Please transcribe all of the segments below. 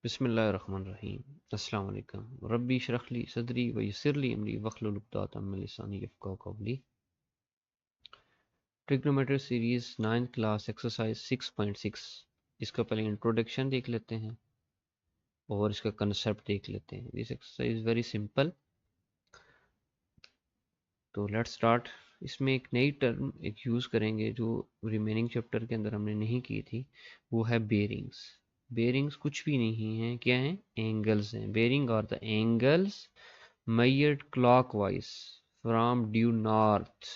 बिस्मिल्लाहिर्रहमानिर्रहीम। अस्सलाम वालेकुम। रब्बी इश्रह ली सदरी व यस्सिर ली अमरी वहलुल उक़दतम मिन लिसानी यफ़क़हू क़ौली। Trigonometry series 9th class exercise 6.6। इसका पहले इंट्रोडक्शन देख लेते हैं और इसका कंसेप्ट देख लेते हैं। This exercise is very simple. तो लेट्स स्टार्ट। इसमें एक नई टर्म एक यूज़ करेंगे जो रिमेनिंग चैप्टर के अंदर हमने नहीं की थी, वो है बेरिंग्स। बेरिंग्स कुछ भी नहीं है, क्या है? एंगल्स हैं। Bearing are the angles measured clockwise from due north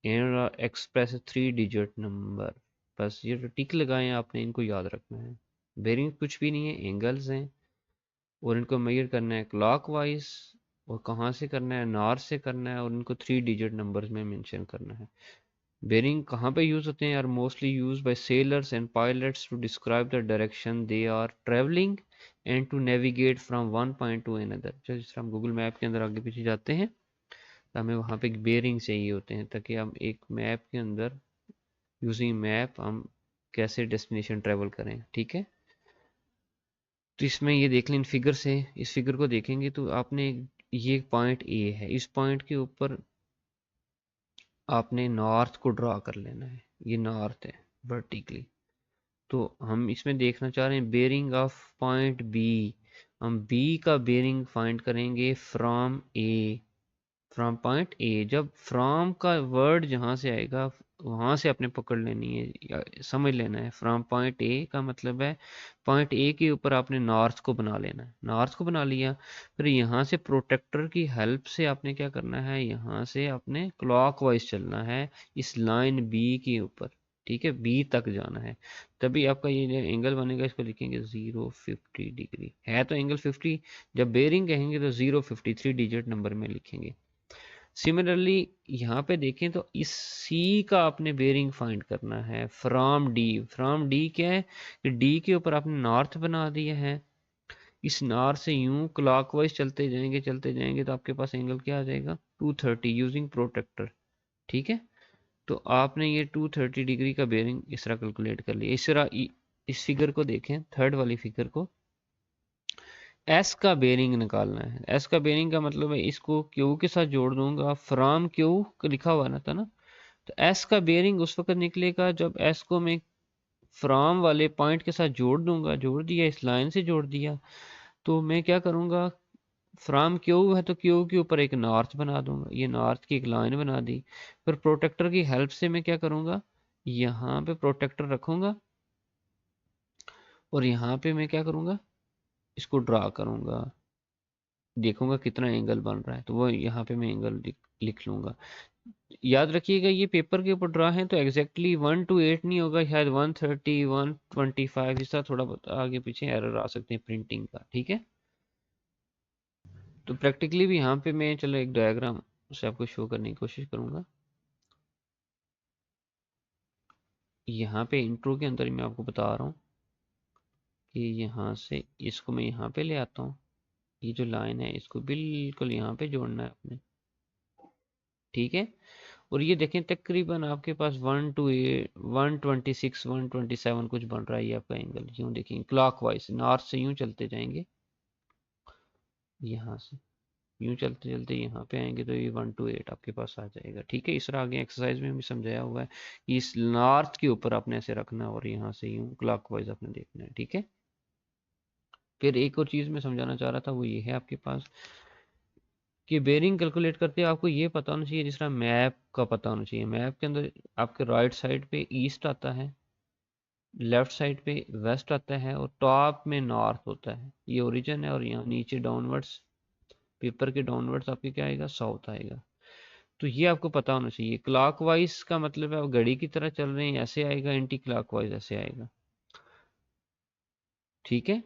and are express 3-digit number। बस ये जो टिक लगाए हैं आपने, इनको याद रखना है। बेरिंग कुछ भी नहीं है, एंगल्स हैं और इनको मेजर करना है क्लॉकवाइज। और कहाँ से करना है? नॉर्थ से करना है और इनको 3-digit नंबर्स में मेंशन करना है। बेरिंग कहाँ पे यूज होते हैं? Are mostly use by sailors and pilots to describe the direction they are travelling and to navigate from one point to another. जिस तरह हम गूगल मैप के अंदर आगे पीछे जाते हैं तो हमें वहाँ पे बेरिंग चाहिए होते हैं, ताकि हम एक मैप के अंदर यूजिंग मैप हम कैसे डेस्टिनेशन ट्रेवल करें। ठीक है, तो इसमें ये देख लें इन फिगर से। इस फिगर को देखेंगे तो आपने ये पॉइंट ए है, इस पॉइंट के ऊपर आपने नॉर्थ को ड्रा कर लेना है। ये नॉर्थ है वर्टिकली। तो हम इसमें देखना चाह रहे हैं बेरिंग ऑफ पॉइंट बी। हम बी का बेरिंग फाइंड करेंगे from A, from point A. जब फ्रॉम का वर्ड जहाँ से आएगा वहाँ से आपने पकड़ लेनी है या समझ लेना है। फ्रॉम पॉइंट ए का मतलब है पॉइंट ए के ऊपर आपने नॉर्थ को बना लेना है। नॉर्थ को बना लिया, फिर यहाँ से प्रोटेक्टर की हेल्प से आपने क्या करना है? यहाँ से आपने क्लॉकवाइज चलना है इस लाइन बी के ऊपर। ठीक है, बी तक जाना है, तभी आपका ये जो एंगल बनेगा इसको लिखेंगे 050 डिग्री। है तो एंगल 50, जब बेरिंग कहेंगे तो 050 3-digit नंबर में लिखेंगे। सिमिलरली यहाँ पे देखें तो इस सी का आपने बेरिंग फाइंड करना है फ्रॉम डी। फ्रॉम डी क्या है कि डी के ऊपर आपने नॉर्थ बना दिया है। इस नॉर्थ से यूं क्लॉकवाइज चलते जाएंगे तो आपके पास एंगल क्या आ जाएगा? 230 यूजिंग प्रोटेक्टर। ठीक है, तो आपने ये 230 डिग्री का बेरिंग इस तरह कैलकुलेट कर लिया। इस तरह इस फिगर को देखें, थर्ड वाली फिगर को। एस का बेरिंग निकालना है। एस का बेरिंग का मतलब है इसको क्यू के साथ जोड़ दूंगा। फ्रॉम क्यू लिखा हुआ ना था ना, तो एस का बेरिंग उस वक्त निकलेगा जब एस को मैं फ्रॉम वाले पॉइंट के साथ जोड़ दूंगा। जोड़ दिया, इस लाइन से जोड़ दिया, तो मैं क्या करूंगा? फ्रॉम क्यू है तो क्यू के ऊपर एक नॉर्थ बना दूंगा। ये नॉर्थ की एक लाइन बना दी। फिर प्रोटेक्टर की हेल्प से मैं क्या करूंगा? यहाँ पे प्रोटेक्टर रखूंगा और यहाँ पे मैं क्या करूंगा? इसको ड्रा करूंगा, देखूंगा कितना एंगल बन रहा है, तो वो यहाँ पे मैं एंगल लिख लूंगा। याद रखिएगा ये पेपर के ऊपर ड्रा है तो एग्जैक्टली 1 to 8 नहीं होगा, शायद 130 125 इस तरह थोड़ा बहुत आगे पीछे एरर आ सकते हैं प्रिंटिंग का। ठीक है, तो प्रैक्टिकली भी यहाँ पे मैं चलो एक डायग्राम से आपको शो करने की कोशिश करूंगा। यहाँ पे इंट्रो के अंदर ही मैं आपको बता रहा हूँ कि यहाँ से इसको मैं यहाँ पे ले आता हूँ। ये जो लाइन है इसको बिल्कुल यहाँ पे जोड़ना है अपने। ठीक है, और ये देखें तकरीबन आपके पास 126 127 कुछ बन रहा है। ये आपका एंगल यूं देखेंगे क्लॉकवाइज नॉर्थ से यूं चलते जाएंगे, यहाँ से यूं चलते चलते यहाँ पे आएंगे तो ये 128 आपके पास आ जाएगा। ठीक है, इस तरह आगे एक्सरसाइज में भी समझाया हुआ है कि इस नॉर्थ के ऊपर आपने ऐसे रखना और यहाँ से यूं क्लॉकवाइज आपने देखना है। ठीक है, फिर एक और चीज़ मैं समझाना चाह रहा था, वो ये है आपके पास कि बेरिंग कैलकुलेट करते हैं आपको ये पता होना चाहिए, जिस तरह मैप का पता होना चाहिए। मैप के अंदर आपके राइट साइड पे ईस्ट आता है, लेफ्ट साइड पे वेस्ट आता है और टॉप में नॉर्थ होता है। ये ओरिजिन है, और यहाँ नीचे डाउनवर्ड्स, पेपर के डाउनवर्ड्स आपके क्या आएगा? साउथ आएगा। तो ये आपको पता होना चाहिए। क्लॉकवाइज का मतलब है आप घड़ी की तरह चल रहे हैं, ऐसे आएगा। एंटी क्लॉकवाइज ऐसे आएगा। ठीक है,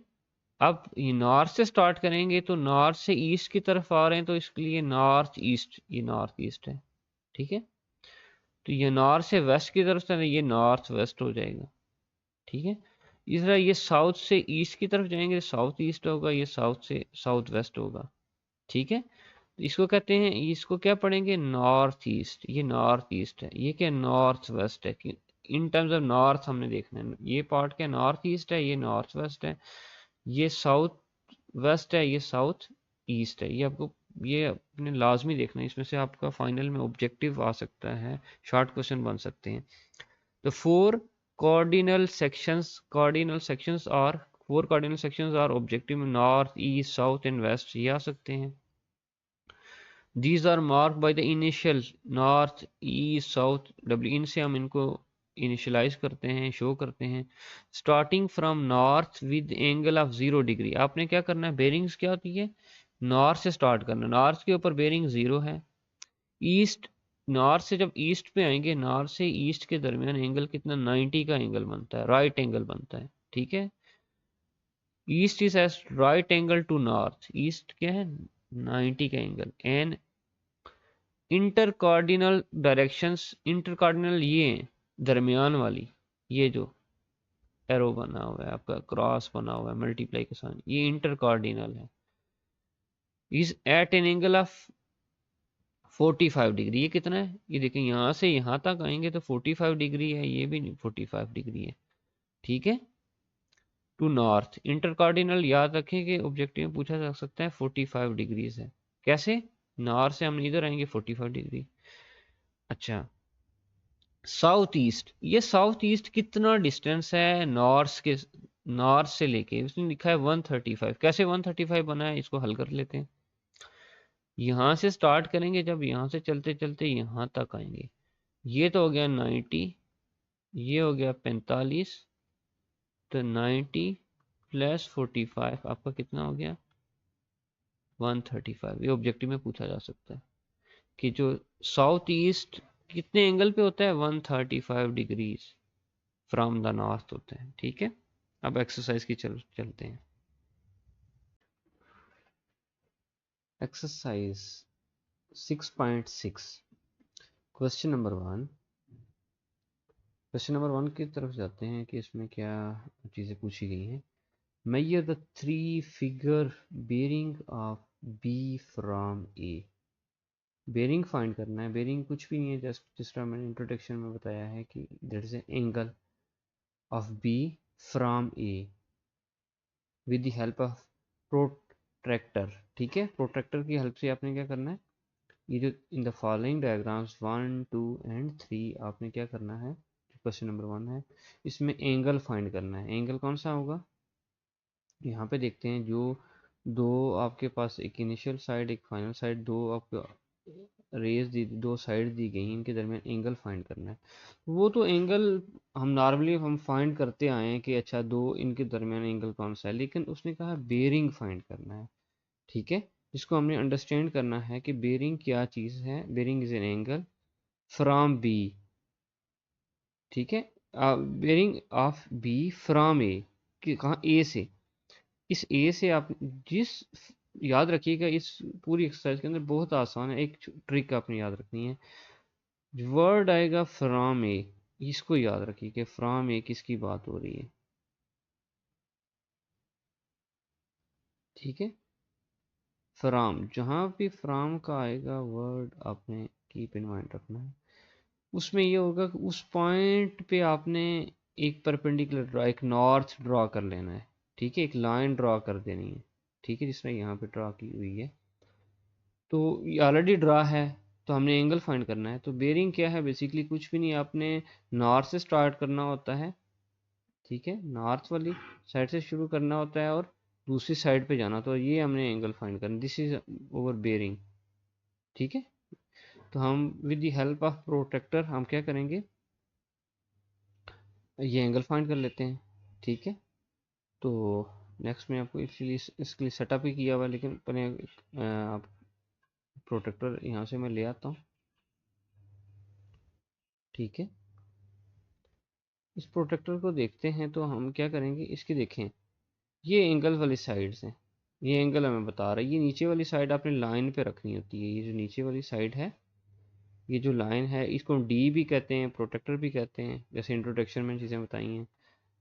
अब ये नॉर्थ से स्टार्ट करेंगे तो नॉर्थ से ईस्ट की तरफ आ रहे हैं, तो इसके लिए नॉर्थ ईस्ट, ये नॉर्थ ईस्ट है। ठीक है, तो ये नॉर्थ से वेस्ट की तरफ से ये नॉर्थ वेस्ट हो जाएगा। ठीक है, इस तरह ये साउथ से ईस्ट की तरफ जाएंगे, साउथ ईस्ट होगा। ये साउथ से साउथ वेस्ट होगा। ठीक है, तो इसको कहते हैं, इसको क्या पढ़ेंगे? North east. ये नॉर्थ ईस्ट है, ये क्या? नॉर्थ वेस्ट है। कि इन टर्म्स ऑफ नॉर्थ हमने देखना है, ये पार्ट क्या नॉर्थ ईस्ट है, ये नॉर्थ वेस्ट है। ये साउथ वेस्ट है, ये साउथ ईस्ट है। ये आपको ये अपने लाजमी देखना है, इसमें से आपका फाइनल में ऑब्जेक्टिव आ सकता है, शॉर्ट क्वेश्चन बन सकते हैं। तो four cardinal sections are objective में north east south and west ये आ सकते हैं। These are marked by the initial north east south W, इनसे हम इनको इनिशियलाइज करते हैं, शो करते हैं। Starting from north with angle of 0 degree, आपने क्या करना है, बेरिंग्स क्या होती है, नॉर्थ से स्टार्ट करना, नॉर्थ के ऊपर बेरिंग 0 है। ईस्ट, नॉर्थ से जब ईस्ट पे आएंगे, नॉर्थ से ईस्ट के दरमियान एंगल कितना, 90 का एंगल बनता है, राइट एंगल बनता है, ठीक है। East is as right angle to north, east क्या है, 90 का एंगल। And inter cardinal directions, inter cardinal ये दरमियान वाली, ये जो एरो बना हुआ है आपका, क्रॉस बना हुआ है मल्टीप्लाई के साथ, ये इंटर कार्डिनल है। Is at an angle of 45 degree, ये कितना है, ये देखें यहाँ से यहाँ तक आएंगे तो 45 डिग्री है, ये भी 45 डिग्री है, ठीक है। टू नॉर्थ इंटर कार्डिनल याद रखें कि ऑब्जेक्टिव में पूछा जा सकता है 45 डिग्रीज है। कैसे, नॉर्थ से हम इधर आएंगे 45 डिग्री। अच्छा, साउथ ईस्ट, ये साउथ ईस्ट कितना डिस्टेंस है नॉर्थ के, नॉर्थ से लेके, उसने लिखा है 135। कैसे 135 बना है, इसको हल कर लेते हैं। यहाँ से स्टार्ट करेंगे, जब यहाँ से चलते चलते यहाँ तक आएंगे, ये तो हो गया 90, ये हो गया 45, तो 90 प्लस 45 आपका कितना हो गया, 135। ये ऑब्जेक्टिव में पूछा जा सकता है कि जो साउथ ईस्ट कितने एंगल पे होता है, 135 डिग्रीज फ्रॉम द नॉर्थ होते हैं, ठीक है। अब एक्सरसाइज की चलते हैं। Exercise 6.6, question number 1। Question number 1 की तरफ जाते हैं कि इसमें क्या चीज़ें पूछी गई हैं। Measure the 3 figure bearing of B from A, bearing find करना है। बेरिंग कुछ भी नहीं है, जस्ट जिस तरह मैंने इंट्रोडक्शन में बताया है कि that is angle of B from A with the help of protractor, ठीक है। प्रोट्रैक्टर की हेल्प से आपने क्या करना है, ये जो in the following diagrams 1, 2 and 3 आपने क्या करना है, जो क्वेश्चन नंबर 1 है इसमें एंगल फाइंड करना है। एंगल कौन सा होगा, यहाँ पे देखते हैं, जो दो आपके पास, एक इनिशियल साइड एक फाइनल साइड, दो आपको रेज दी, दो साइड दी गई, इनके दरमियान एंगल फाइंड करना है। वो तो एंगल हम नॉर्मली हम फाइंड करते आए हैं कि अच्छा दो इनके दरमियान एंगल कौन सा है, लेकिन उसने कहा बेरिंग फाइंड करना है, ठीक है। जिसको हमने अंडरस्टैंड करना है कि बेरिंग क्या चीज़ है, bearing is an angle from B, ठीक है। Bearing of B from A, कि कहाँ, ए से, इस ए से आप जिस, याद रखिएगा इस पूरी एक्सरसाइज के अंदर बहुत आसान है, एक ट्रिक आपने याद रखनी है, वर्ड आएगा फ्रॉम ए, इसको याद रखिए कि फ्रॉम ए किसकी बात हो रही है, ठीक है। फ्रॉम, जहां भी फ्रॉम का आएगा वर्ड आपने कीप इन माइंड रखना है। उसमें ये होगा कि उस पॉइंट पे आपने एक परपेंडिकुलर ड्रा, एक नॉर्थ ड्रॉ कर लेना है, ठीक है, एक लाइन ड्रॉ कर देनी है, ठीक है, जिसमें यहाँ पे ड्रॉ की हुई है। तो ये ऑलरेडी ड्रा है, तो हमने एंगल फाइंड करना है। तो बेरिंग क्या है, बेसिकली कुछ भी नहीं, आपने नॉर्थ से स्टार्ट करना होता है, ठीक है, नॉर्थ वाली साइड से शुरू करना होता है और दूसरी साइड पे जाना, तो ये हमने एंगल फाइंड करना, दिस इज ओवर बेरिंग, ठीक है। तो हम with the help of protractor हम क्या करेंगे, ये एंगल फाइंड कर लेते हैं, ठीक है। तो नेक्स्ट में आपको इसलिए इसके लिए सेटअप ही किया हुआ है, लेकिन पहले आप प्रोटेक्टर यहाँ से मैं ले आता हूँ, ठीक है। इस प्रोटेक्टर को देखते हैं, तो हम क्या करेंगे, इसकी देखें, ये एंगल वाली साइड से, ये एंगल हमें बता रहा है, ये नीचे वाली साइड आपने लाइन पे रखनी होती है, ये जो नीचे वाली साइड है, ये जो लाइन है, इसको डी भी कहते हैं, प्रोटेक्टर भी कहते हैं, जैसे इंट्रोडक्शन में चीज़ें बताई हैं।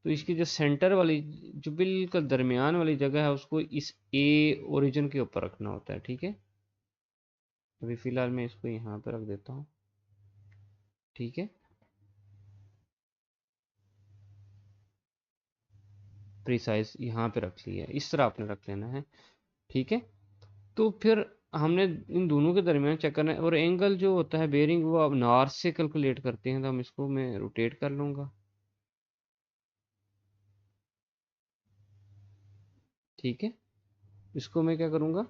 तो इसकी जो सेंटर वाली, जो बिल्कुल दरमियान वाली जगह है, उसको इस ए ओरिजिन के ऊपर रखना होता है, ठीक है। अभी फ़िलहाल मैं इसको यहाँ पर रख देता हूँ, ठीक है। प्रिसाइज यहाँ पे रख लिया है, इस तरह आपने रख लेना है, ठीक है। तो फिर हमने इन दोनों के दरमियान चेक करना है, और एंगल जो होता है बेरिंग वो आप नॉर्थ से कैलकुलेट करते हैं, तो हम इसको मैं रोटेट कर लूँगा, ठीक है। इसको मैं क्या करूँगा,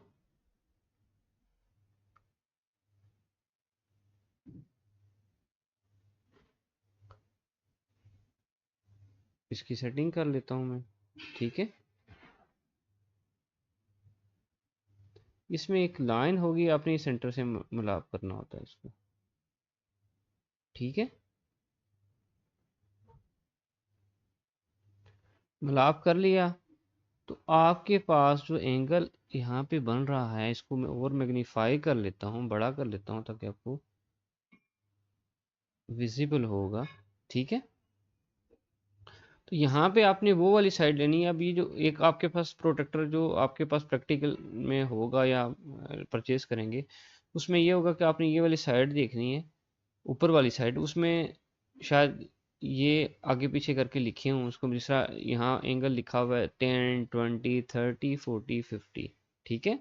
इसकी सेटिंग कर लेता हूँ मैं, ठीक है। इसमें एक लाइन होगी, आपने सेंटर से मिलाप करना होता है इसको, ठीक है। मिलाप कर लिया, तो आपके पास जो एंगल यहाँ पे बन रहा है, इसको मैं और मैग्नीफाई कर लेता हूँ, बड़ा कर लेता हूँ ताकि आपको विजिबल होगा, ठीक है। तो यहाँ पे आपने वो वाली साइड लेनी है। अब ये जो एक आपके पास प्रोटेक्टर जो आपके पास प्रैक्टिकल में होगा या परचेज करेंगे, उसमें ये होगा कि आपने ये वाली साइड देखनी है, ऊपर वाली साइड, उसमें शायद ये आगे पीछे करके लिखे हों उसको, जिस तरह यहाँ एंगल लिखा हुआ है 10 20 30 40 50, ठीक है।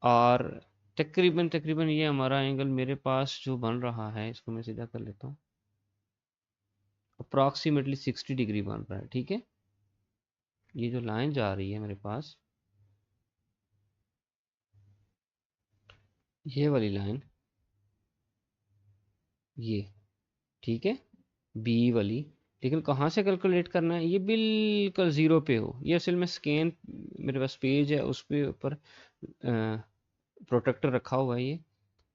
और तकरीबन तकरीबन ये हमारा एंगल मेरे पास जो बन रहा है, इसको मैं सीधा कर लेता हूँ, अप्रॉक्सीमेटली 60 डिग्री बन रहा है, ठीक है। ये जो लाइन जा रही है मेरे पास, ये वाली लाइन, ये, ठीक है, बी वाली। लेकिन कहाँ से कैलकुलेट करना है, ये बिल्कुल ज़ीरो पे हो, ये असल में स्कैन मेरे पास पेज है, उस पे ऊपर प्रोटेक्टर रखा हुआ है ये,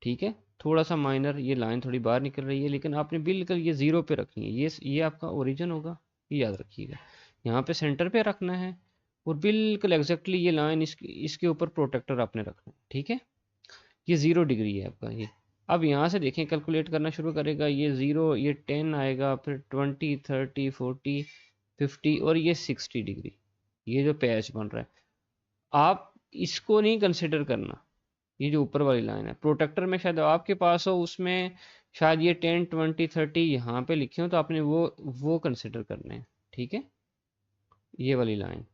ठीक है। थोड़ा सा माइनर ये लाइन थोड़ी बाहर निकल रही है, लेकिन आपने बिल्कुल ये ज़ीरो पे रखनी है, ये आपका ओरिजिन होगा, ये याद रखिएगा। यहाँ पे सेंटर पे रखना है, और बिल्कुल एग्जैक्टली ये लाइन इसके ऊपर प्रोटेक्टर आपने रखना है, ठीक है। ये 0 डिग्री है आपका ये। अब यहाँ से देखें, कैलकुलेट करना शुरू करेगा, ये 0, ये 10 आएगा, फिर 20 30 40 50, और ये 60 डिग्री, ये जो पैच बन रहा है, आप इसको नहीं कंसिडर करना। ये जो ऊपर वाली लाइन है प्रोटेक्टर में, शायद आपके पास हो, उसमें शायद ये 10 20 30 यहाँ पे लिखे हो, तो आपने वो कंसिडर करने हैं, ठीक है। ये वाली लाइन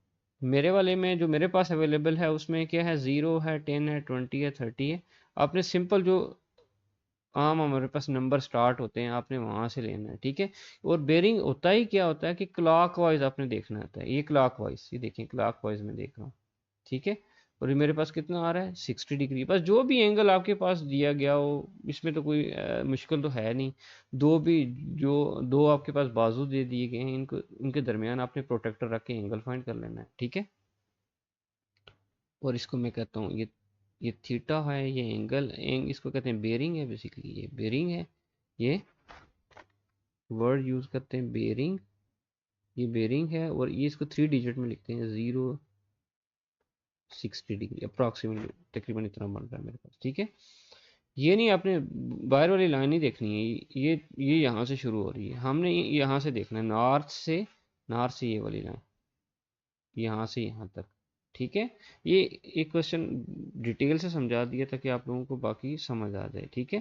मेरे वाले में जो मेरे पास अवेलेबल है, उसमें क्या है, 0 है, 10 है, 20 है, 30 है। आपने सिंपल जो आम हमारे पास नंबर स्टार्ट होते हैं, आपने वहां से लेना है, ठीक है। और बेरिंग होता ही क्या होता है कि क्लॉक वाइज आपने देखना होता है, ये क्लॉक वाइज, ये देखें क्लॉक वाइज में देख रहा हूँ, ठीक है। और ये मेरे पास कितना आ रहा है, 60 डिग्री। बस जो भी एंगल आपके पास दिया गया हो, इसमें तो कोई मुश्किल तो है नहीं। दो भी जो दो आपके पास बाजू दे दिए गए हैं, इनको इनके दरमियान आपने प्रोटेक्टर रख के एंगल फाइंड कर लेना है, ठीक है। और इसको मैं कहता हूँ, ये थीटा है, ये इसको कहते हैं बेरिंग है, बेसिकली ये बेरिंग है, ये वर्ड यूज करते हैं बेरिंग, ये बेरिंग है। और ये इसको 3 डिजिट में लिखते हैं, 0 60 डिग्री अप्रॉक्सीमेटली, तकरीबन इतना बन रहा है मेरे पास, ठीक है। ये नहीं, आपने बाहर वाली लाइन नहीं देखनी है, ये यहाँ से शुरू हो रही है, हमने यहाँ से देखना है, नॉर्थ से ये वाली लाइन, यहाँ से यहाँ तक, ठीक है। ये एक क्वेश्चन डिटेल से समझा दिया ताकि आप लोगों को बाकी समझ आ जाए, ठीक है,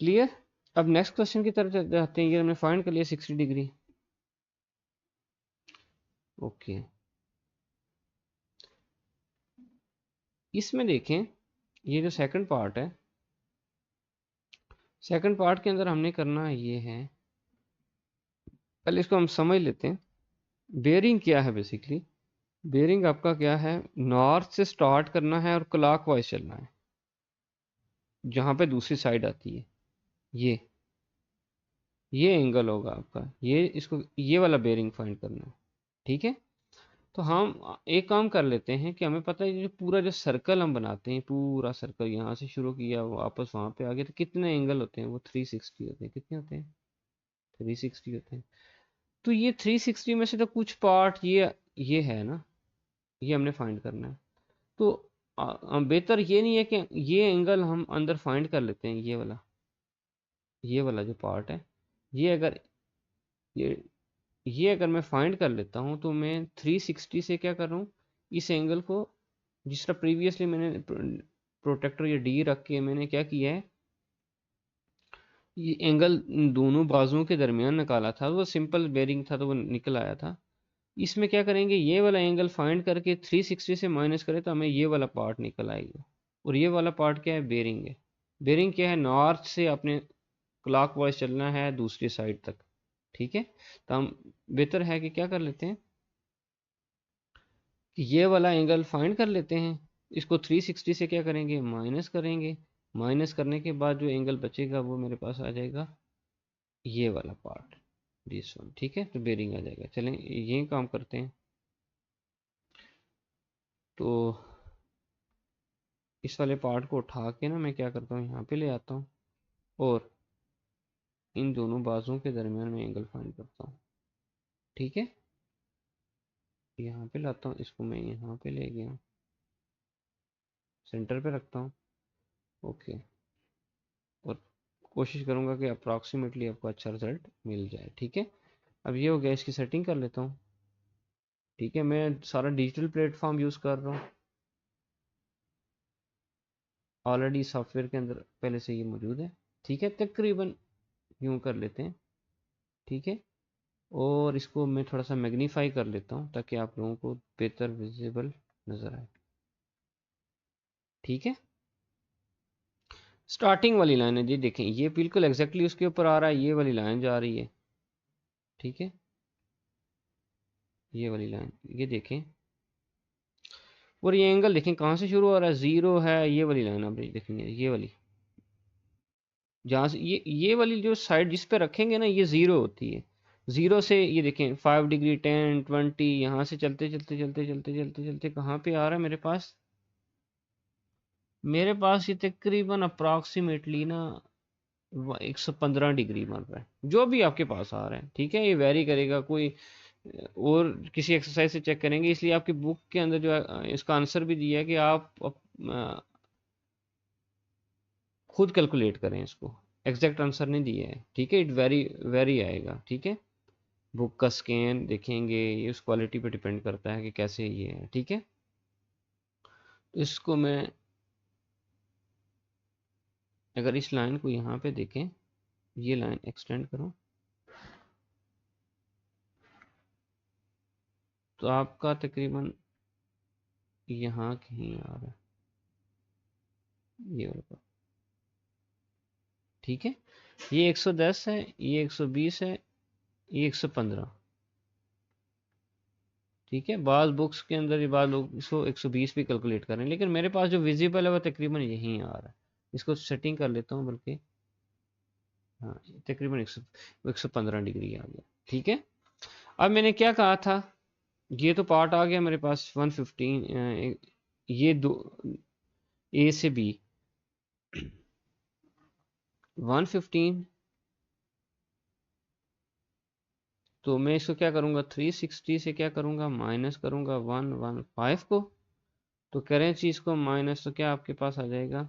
क्लियर। अब नेक्स्ट क्वेश्चन की तरफ जाते हैं। ये हमने फाइंड कर लिया 60 डिग्री, ओके। इसमें देखें, ये जो सेकंड पार्ट है, सेकंड पार्ट के अंदर हमने करना ये है, पहले इसको हम समझ लेते हैं। बेयरिंग क्या है, बेसिकली बेयरिंग आपका क्या है, नॉर्थ से स्टार्ट करना है और क्लॉकवाइज चलना है, जहां पे दूसरी साइड आती है, ये ये एंगल होगा आपका, ये इसको ये वाला बेयरिंग फाइंड करना है, ठीक है। तो हम एक काम कर लेते हैं कि हमें पता है, ये जो पूरा जो सर्कल हम बनाते हैं, पूरा सर्कल यहाँ से शुरू किया, वापस वहां पे आ गए, तो कितने एंगल होते हैं, वो 360 होते हैं। कितने होते हैं, 360 होते हैं। तो ये 360 में से तो कुछ पार्ट ये है ना, ये हमने फाइंड करना है। तो बेहतर ये नहीं है कि ये एंगल हम अंदर फाइंड कर लेते हैं, ये वाला जो पार्ट है, ये अगर ये ये अगर मैं फाइंड कर लेता हूँ, तो मैं 360 से क्या कर रहा हूँ, इस एंगल को, जिस तरह प्रीवियसली मैंने प्रोटेक्टर या डी रख के मैंने क्या किया है, ये एंगल दोनों बाजुओं के दरमियान निकाला था, वो सिंपल बेरिंग था तो वो निकल आया था। इसमें क्या करेंगे, ये वाला एंगल फाइंड करके 360 से माइनस करें तो हमें ये वाला पार्ट निकल आएगा। और ये वाला पार्ट क्या है, बेरिंग है। बेरिंग क्या है, नॉर्थ से अपने क्लॉकवाइज चलना है दूसरी साइड तक। ठीक है, तो हम बेहतर है कि क्या कर लेते हैं कि ये वाला एंगल फाइंड कर लेते हैं। इसको 360 से क्या करेंगे, माइनस करेंगे। माइनस करने के बाद जो एंगल बचेगा वो मेरे पास आ जाएगा ये वाला पार्ट, दिस वन। ठीक है, तो बेरिंग आ जाएगा। चलें यही काम करते हैं। तो इस वाले पार्ट को उठा के ना मैं क्या करता हूँ, यहाँ पे ले आता हूँ और इन दोनों बाजुओं के दरमियान में एंगल फाइंड करता हूँ। ठीक है, यहाँ पे लाता हूँ, इसको मैं यहाँ पे ले गया, सेंटर पे रखता हूँ। ओके, और कोशिश करूँगा कि अप्रॉक्सीमेटली आपको अच्छा रिजल्ट मिल जाए। ठीक है, अब ये हो गया, इसकी सेटिंग कर लेता हूँ। ठीक है, मैं सारा डिजिटल प्लेटफॉर्म यूज़ कर रहा हूँ, ऑलरेडी सॉफ्टवेयर के अंदर पहले से ये मौजूद है। ठीक है, तकरीबन यूँ कर लेते हैं। ठीक है, और इसको मैं थोड़ा सा मैग्नीफाई कर लेता हूँ ताकि आप लोगों को बेहतर विजिबल नज़र आए। ठीक है, स्टार्टिंग वाली लाइन है जी, देखें ये बिल्कुल एग्जैक्टली उसके ऊपर आ रहा है, ये वाली लाइन जा रही है। ठीक है, ये वाली लाइन, ये देखें, और ये एंगल देखें कहाँ से शुरू हो रहा है, ज़ीरो है। ये वाली लाइन आप देखेंगे, ये वाली जहाँ से ये वाली जो साइड जिस पे रखेंगे ना, ये ज़ीरो होती है। ज़ीरो से ये देखें 5 डिग्री, 10, 20, यहाँ से चलते चलते चलते चलते चलते चलते कहाँ पे आ रहा है मेरे पास। मेरे पास ये तकरीबन अप्रॉक्सीमेटली ना 115 डिग्री बन रहा है, जो भी आपके पास आ रहा है। ठीक है, ये वेरी करेगा, कोई और किसी एक्सरसाइज से चेक करेंगे। इसलिए आपकी बुक के अंदर जो है इसका आंसर भी दिया है कि आप खुद कैलकुलेट करें इसको, एग्जैक्ट आंसर नहीं दिया है। ठीक है, इट वेरी वेरी आएगा। ठीक है, बुक का स्कैन देखेंगे, ये उस क्वालिटी पे डिपेंड करता है कि कैसे ये है। ठीक है, तो इसको मैं अगर इस लाइन को यहाँ पे देखें, ये लाइन एक्सटेंड करूँ तो आपका तकरीबन यहाँ कहीं आ रहा है ये वाला। ठीक है, ये 110 है, ये 120 है, ये 115। ठीक है, बाज़ बुक्स के अंदर ये बाज़ लोग इसको 120 भी कैलकुलेट कर रहे हैं, लेकिन मेरे पास जो विजिबल है वो तकरीबन यहीं आ रहा है। इसको सेटिंग कर लेता हूँ बल्कि, हाँ तकरीबन 115 डिग्री आ गया। ठीक है, अब मैंने क्या कहा था, ये तो पार्ट आ गया मेरे पास 115, ये दो ए से बी 115। तो मैं इसको क्या करूँगा, 360 से क्या करूँगा, माइनस करूँगा 115 को। तो करें चीज़ को माइनस, तो क्या आपके पास आ जाएगा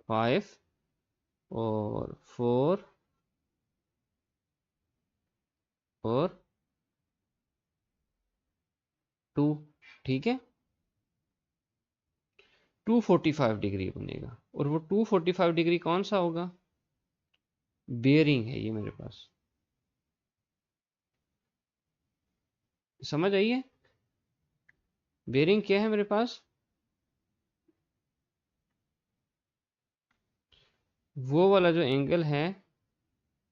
5 और 4 और 2। ठीक है, 245 डिग्री बनेगा। और वो 245 डिग्री कौन सा होगा, बेयरिंग है ये मेरे पास। समझ आइए, बेयरिंग क्या है मेरे पास, वो वाला जो एंगल है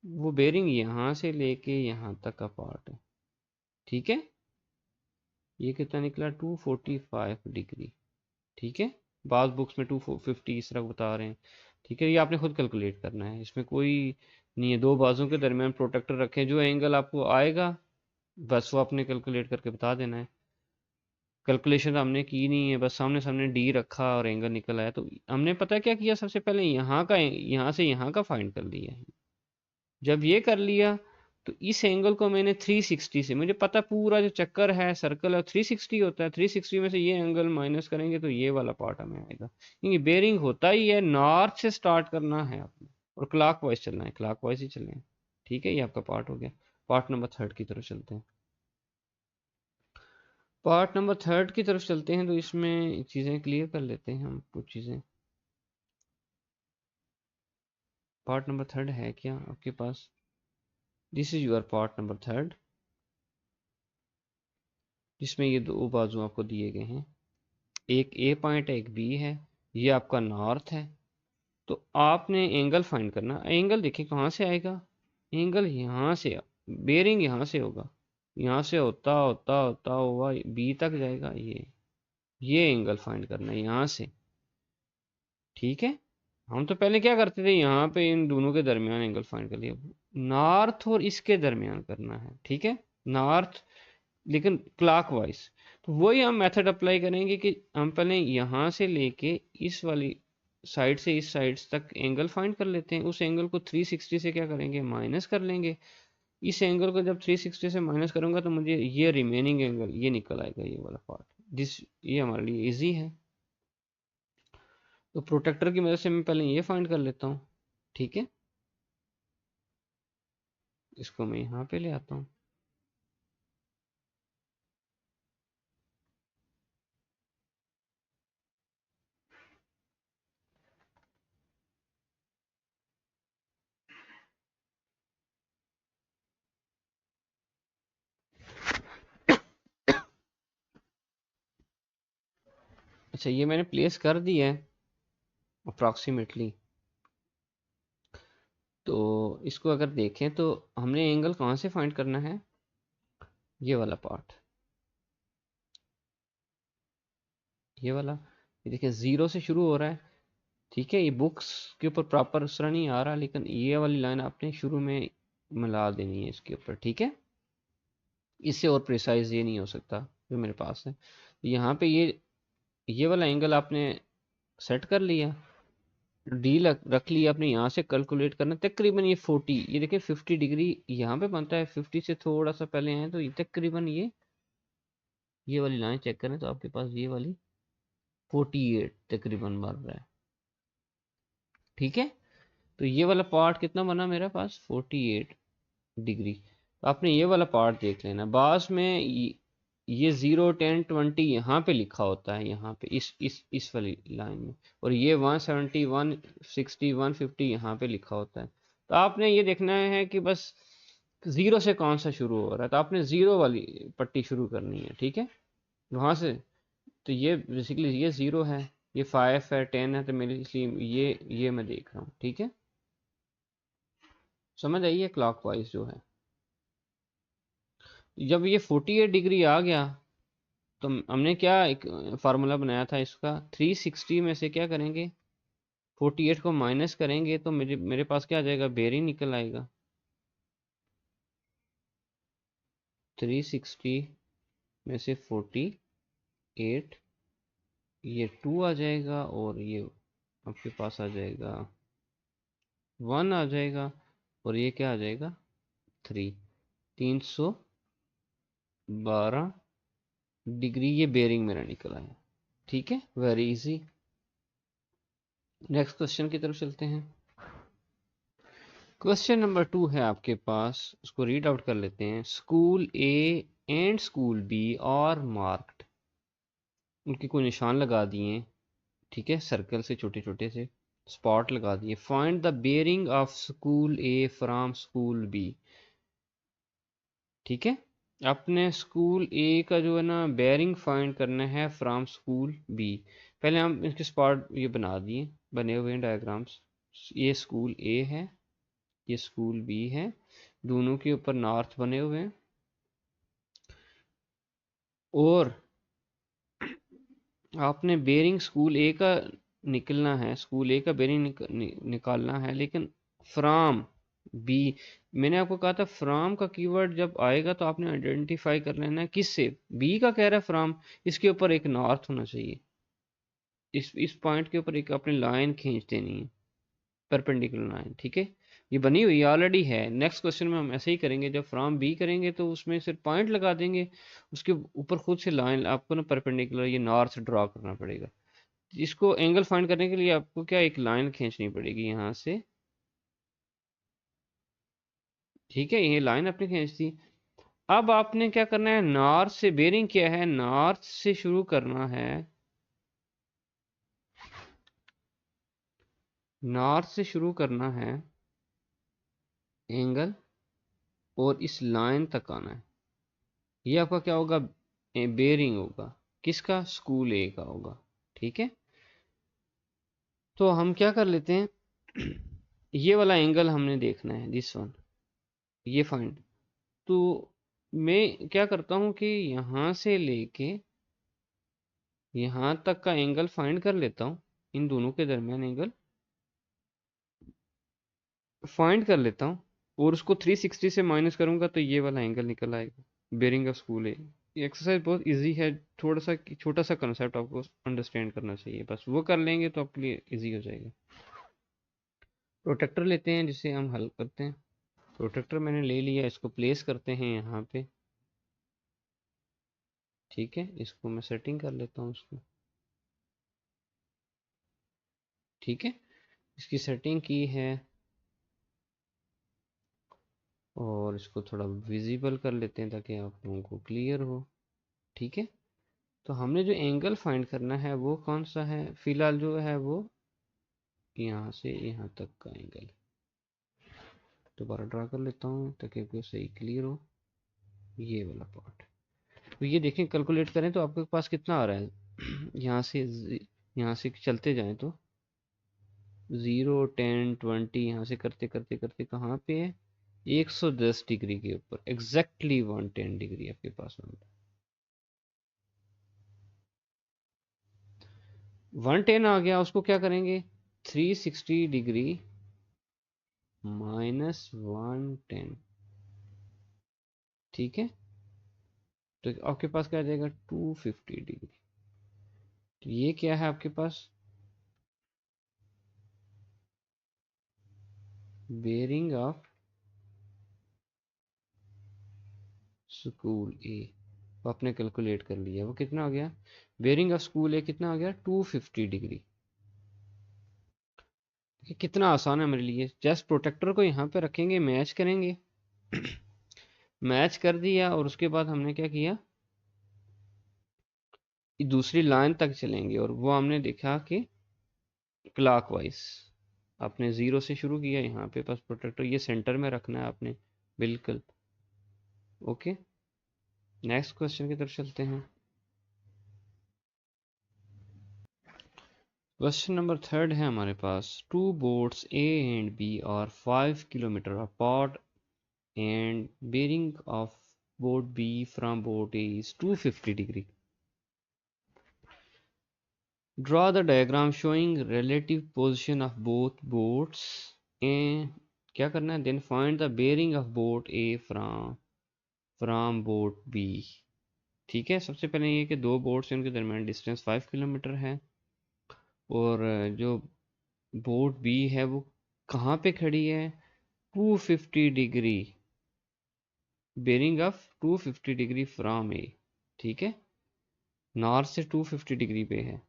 वो बेयरिंग यहाँ से लेके यहाँ तक का पार्ट है। ठीक है, ये कितना निकला, 245 डिग्री। ठीक है, बाज़ बुक्स में 250 इस तरह बता रहे हैं। ठीक है, ये आपने खुद कैलकुलेट करना है, इसमें कोई नहीं है। दो बाजों के दरमियान प्रोटेक्टर रखें, जो एंगल आपको आएगा बस वो आपने कैलकुलेट करके बता देना है। कैलकुलेशन हमने की नहीं है, बस सामने सामने डी रखा और एंगल निकल आया। तो हमने पता क्या किया, सबसे पहले यहाँ से यहाँ का फाइंड कर लिया। जब ये कर लिया तो इस एंगल को मैंने 360 से, मुझे पता पूरा जो चक्कर है सर्कल है 360 होता है, 360 में से ये एंगल माइनस करेंगे तो ये वाला पार्ट हमें आएगा। क्योंकि बेरिंग होता ही है, नॉर्थ से स्टार्ट करना है आपने और क्लॉक वाइज चलना है, क्लॉक वाइज ही चलना है। ठीक है, ये आपका पार्ट हो गया। पार्ट नंबर थर्ड की तरफ चलते हैं। पार्ट नंबर थर्ड की तरफ चलते हैं, तो इसमें चीज़ें क्लियर कर लेते हैं हम कुछ चीज़ें। पार्ट नंबर 3 है क्या आपके पास? This is your part number 3, जिसमें ये दो बाजू आपको दिए गए हैं, एक ए पॉइंट है, एक बी है, ये आपका नॉर्थ है। तो आपने एंगल फाइंड करना। एंगल देखिए कहाँ से आएगा, एंगल यहाँ से, बेरिंग यहाँ से होगा, यहाँ से होता होता होता हुआ बी तक जाएगा। ये एंगल फाइंड करना है यहाँ से, ठीक है। हम तो पहले क्या करते थे, यहाँ पे इन दोनों के दरमियान एंगल फाइंड कर लिया, नॉर्थ और इसके दरमियान करना है, ठीक है, नॉर्थ लेकिन क्लॉकवाइज। तो वही हम मेथड अप्लाई करेंगे कि हम पहले यहाँ से लेके इस वाली साइड से इस साइड तक एंगल फाइंड कर लेते हैं, उस एंगल को 360 से क्या करेंगे, माइनस कर लेंगे। इस एंगल को जब 360 से माइनस करूंगा तो मुझे ये रिमेनिंग एंगल ये निकल आएगा, ये वाला पार्ट, जिस ये हमारे लिए इजी है। तो प्रोटेक्टर की मदद से मैं पहले ये फाइंड कर लेता हूँ, ठीक है। इसको मैं यहाँ पे ले आता हूँ। अच्छा, ये मैंने प्लेस कर दिया है अप्रॉक्सीमेटली। तो इसको अगर देखें तो हमने एंगल कहाँ से फाइंड करना है, ये वाला पार्ट, ये वाला, ये देखिए जीरो से शुरू हो रहा है, ठीक है। ये बुक्स के ऊपर प्रॉपर उस तरह नहीं आ रहा, लेकिन ये वाली लाइन आपने शुरू में मिला देनी है इसके ऊपर, ठीक है। इससे और प्रिसाइज ये नहीं हो सकता जो मेरे पास है। यहाँ पे ये वाला एंगल आपने सेट कर लिया, डी रख लिया आपने। यहाँ से कैलकुलेट करना तकरीबन ये 40, ये देखिए 50 डिग्री यहाँ पे बनता है, 50 से थोड़ा सा पहले आए तो ये तकरीबन ये वाली लाइन चेक करें तो आपके पास ये वाली 48 तकरीबन बन रहा है, ठीक है। तो ये वाला पार्ट कितना बना मेरे पास, 48 डिग्री। तो आपने ये वाला पार्ट देख लेना। बास में ये 0 10 20 यहाँ पे लिखा होता है, यहाँ पे इस वाली लाइन में, और ये 170 160 150 यहाँ पे लिखा होता है। तो आपने ये देखना है कि बस जीरो से कौन सा शुरू हो रहा है, तो आपने जीरो वाली पट्टी शुरू करनी है, ठीक है, वहां से। तो ये बेसिकली ये जीरो है, ये 5 है 10 है, तो मेरे इसलिए ये मैं देख रहा हूँ, ठीक है। समझ आइए क्लॉकवाइज जो है। जब ये 48 डिग्री आ गया तो हमने क्या एक फार्मूला बनाया था इसका, 360 में से क्या करेंगे, 48 को माइनस करेंगे तो मेरे पास क्या आ जाएगा, बेरिंग निकल आएगा। 360 में से 48, ये 2 आ जाएगा, और ये आपके पास आ जाएगा 1 आ जाएगा, और ये क्या आ जाएगा 3, 312 डिग्री ये बेरिंग मेरा निकल आया, ठीक है, वेरी इजी। नेक्स्ट क्वेश्चन की तरफ चलते हैं। क्वेश्चन नंबर 2 है आपके पास, उसको रीड आउट कर लेते हैं। School A and school B और मार्क्ड, उनके कोई निशान लगा दिए, ठीक है, सर्कल से छोटे छोटे से स्पॉट लगा दिए। Find the bearing of school A from school B, ठीक है। अपने स्कूल ए का जो है ना बेयरिंग फाइंड करना है फ्रॉम स्कूल बी। पहले हम इसके स्पॉट ये बना दिए, बने हुए हैं डायग्राम्स। ये स्कूल ए है, ये स्कूल बी है, दोनों के ऊपर नॉर्थ बने हुए हैं। और आपने बेरिंग स्कूल ए का निकलना है, स्कूल ए का बेरिंग निकालना है, लेकिन फ्रॉम बी। मैंने आपको कहा था फ्रॉम का कीवर्ड जब आएगा तो आपने आइडेंटिफाई कर लेना है किससे, बी का कह रहा है फ्रॉम, इसके ऊपर एक नॉर्थ होना चाहिए, इस पॉइंट के ऊपर एक अपनी लाइन खींच देनी है, परपेंडिकुलर लाइन, ठीक है। ये बनी हुई ऑलरेडी है। नेक्स्ट क्वेश्चन में हम ऐसे ही करेंगे, जब फ्रॉम बी करेंगे तो उसमें सिर्फ पॉइंट लगा देंगे, उसके ऊपर खुद से लाइन आपको ना परपेंडिकुलर ये नॉर्थ ड्रॉ करना पड़ेगा। इसको एंगल फाइंड करने के लिए आपको क्या एक लाइन खींचनी पड़ेगी यहाँ से, ठीक है, ये लाइन आपने खींच दी। अब आपने क्या करना है, नॉर्थ से बेरिंग क्या है, नॉर्थ से शुरू करना है, नॉर्थ से शुरू करना है, एंगल और इस लाइन तक आना है। ये आपका क्या होगा, बेरिंग होगा। किसका, स्कूल ए का होगा। ठीक है, तो हम क्या कर लेते हैं ये वाला एंगल हमने देखना है, दिस वन, ये फाइंड। तो मैं क्या करता हूँ कि यहाँ से लेके यहाँ तक का एंगल फाइंड कर लेता हूँ, इन दोनों के दरमियान एंगल फाइंड कर लेता हूँ, और उसको 360 से माइनस करूंगा तो ये वाला एंगल निकल आएगा, बेरिंग ऑफ स्कूल है। ये एक्सरसाइज बहुत इजी है, थोड़ा सा छोटा सा कंसेप्ट आपको अंडरस्टैंड करना चाहिए, बस वो कर लेंगे तो आपके लिए इजी हो जाएगा। प्रोटेक्टर लेते हैं जिसे हम हल करते हैं। प्रोटेक्टर मैंने ले लिया, इसको प्लेस करते हैं यहाँ पे। ठीक है, इसको मैं सेटिंग कर लेता हूँ इसको। ठीक है, इसकी सेटिंग की है और इसको थोड़ा विजिबल कर लेते हैं ताकि आप लोगों को क्लियर हो। ठीक है, तो हमने जो एंगल फाइंड करना है वो कौन सा है, फिलहाल जो है वो यहाँ से यहाँ तक का एंगल। दोबारा ड्रा कर लेता हूँ ताकि आपको सही क्लियर हो, ये वाला पार्ट। तो ये देखें, कैलकुलेट करें तो आपके पास कितना आ रहा है यहाँ से चलते जाएं तो 0 10 20, यहाँ से करते करते करते कहाँ पे है, 110 डिग्री के ऊपर, एग्जैक्टली 110 डिग्री आपके पास में। 110 आ गया, उसको क्या करेंगे, 360 डिग्री माइनस 110। ठीक है, तो आपके पास क्या आ जाएगा, 250 डिग्री। तो ये क्या है आपके पास, बेरिंग ऑफ स्कूल ए। तो आपने कैलकुलेट कर लिया, वो कितना आ गया, बेरिंग ऑफ स्कूल ए कितना आ गया, 250 डिग्री। ये कितना आसान है मेरे लिए, जस्ट प्रोटेक्टर को यहाँ पे रखेंगे, मैच करेंगे मैच कर दिया, और उसके बाद हमने क्या किया, दूसरी लाइन तक चलेंगे, और वो हमने देखा कि क्लॉकवाइज आपने जीरो से शुरू किया, यहाँ पे बस प्रोटेक्टर ये सेंटर में रखना है आपने, बिल्कुल। ओके, नेक्स्ट क्वेश्चन की तरफ चलते हैं। क्वेश्चन नंबर 3 है हमारे पास, two boats A and B are 5 kilometre apart and bearing of boat B from boat A is 250 degree. Draw the diagram showing relative position of both boats and क्या करना है, then find the bearing of boat A from boat B। ठीक है, सबसे पहले ये कि दो बोट्स हैं, उनके दरमियान डिस्टेंस 5 किलोमीटर है, और जो बोट बी है वो कहाँ पे खड़ी है, 250 degree, bearing of 250 degree from A. ठीक है, नॉर्थ से 250 डिग्री पे है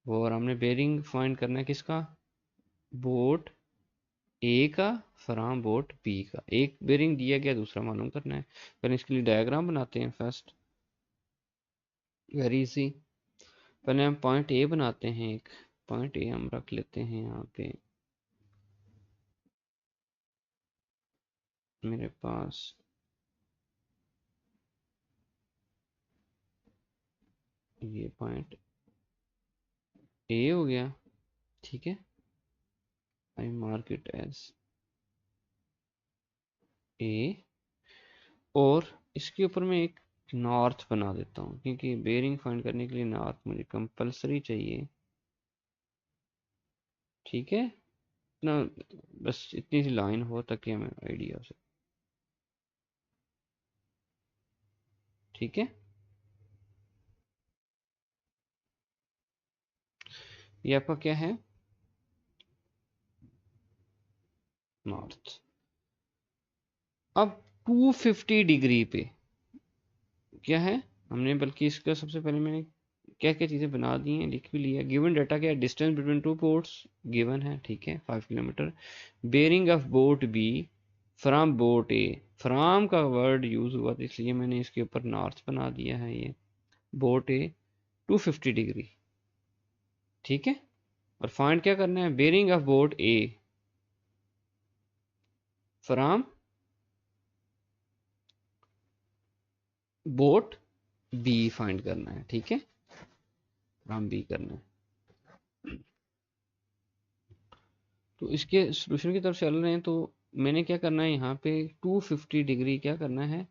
वो, और हमने बेरिंग फाइंड करना है किसका, बोट ए का फ्रॉम बोट बी का। एक बेरिंग दिया गया, दूसरा मालूम करना है। पहले इसके लिए डायग्राम बनाते हैं फर्स्ट, वेरी इजी। पहले हम पॉइंट ए बनाते हैं, एक पॉइंट ए हम रख लेते हैं यहाँ पे, मेरे पास ये पॉइंट ए हो गया। ठीक है, I mark it as A, और इसके ऊपर मैं एक नॉर्थ बना देता हूँ, क्योंकि बेरिंग फाइंड करने के लिए नॉर्थ मुझे कंपलसरी चाहिए। ठीक है ना, बस इतनी सी लाइन हो ताकि हमें आइडिया हो सके। ठीक है, ये आपका क्या है, नॉर्थ। अब 250 डिग्री पे क्या है, हमने बल्कि इसका सबसे पहले मैंने क्या क्या चीज़ें बना दी हैं, लिख भी लिया। गिवन डाटा क्या है, distance between two ports given है, ठीक है 5 kilometre. Bearing of boat B from boat A, from का वर्ड यूज़ हुआ तो इसलिए मैंने इसके ऊपर नॉर्थ बना दिया है, ये बोट ए 250 डिग्री। ठीक है, और फाइंड क्या करना है, bearing of boat A from boat B find करना है, ठीक है, फ्रॉम बी करना है। तो इसके सोल्यूशन की तरफ चल रहे हैं। तो मैंने क्या करना है, यहाँ पे 250 डिग्री क्या करना है,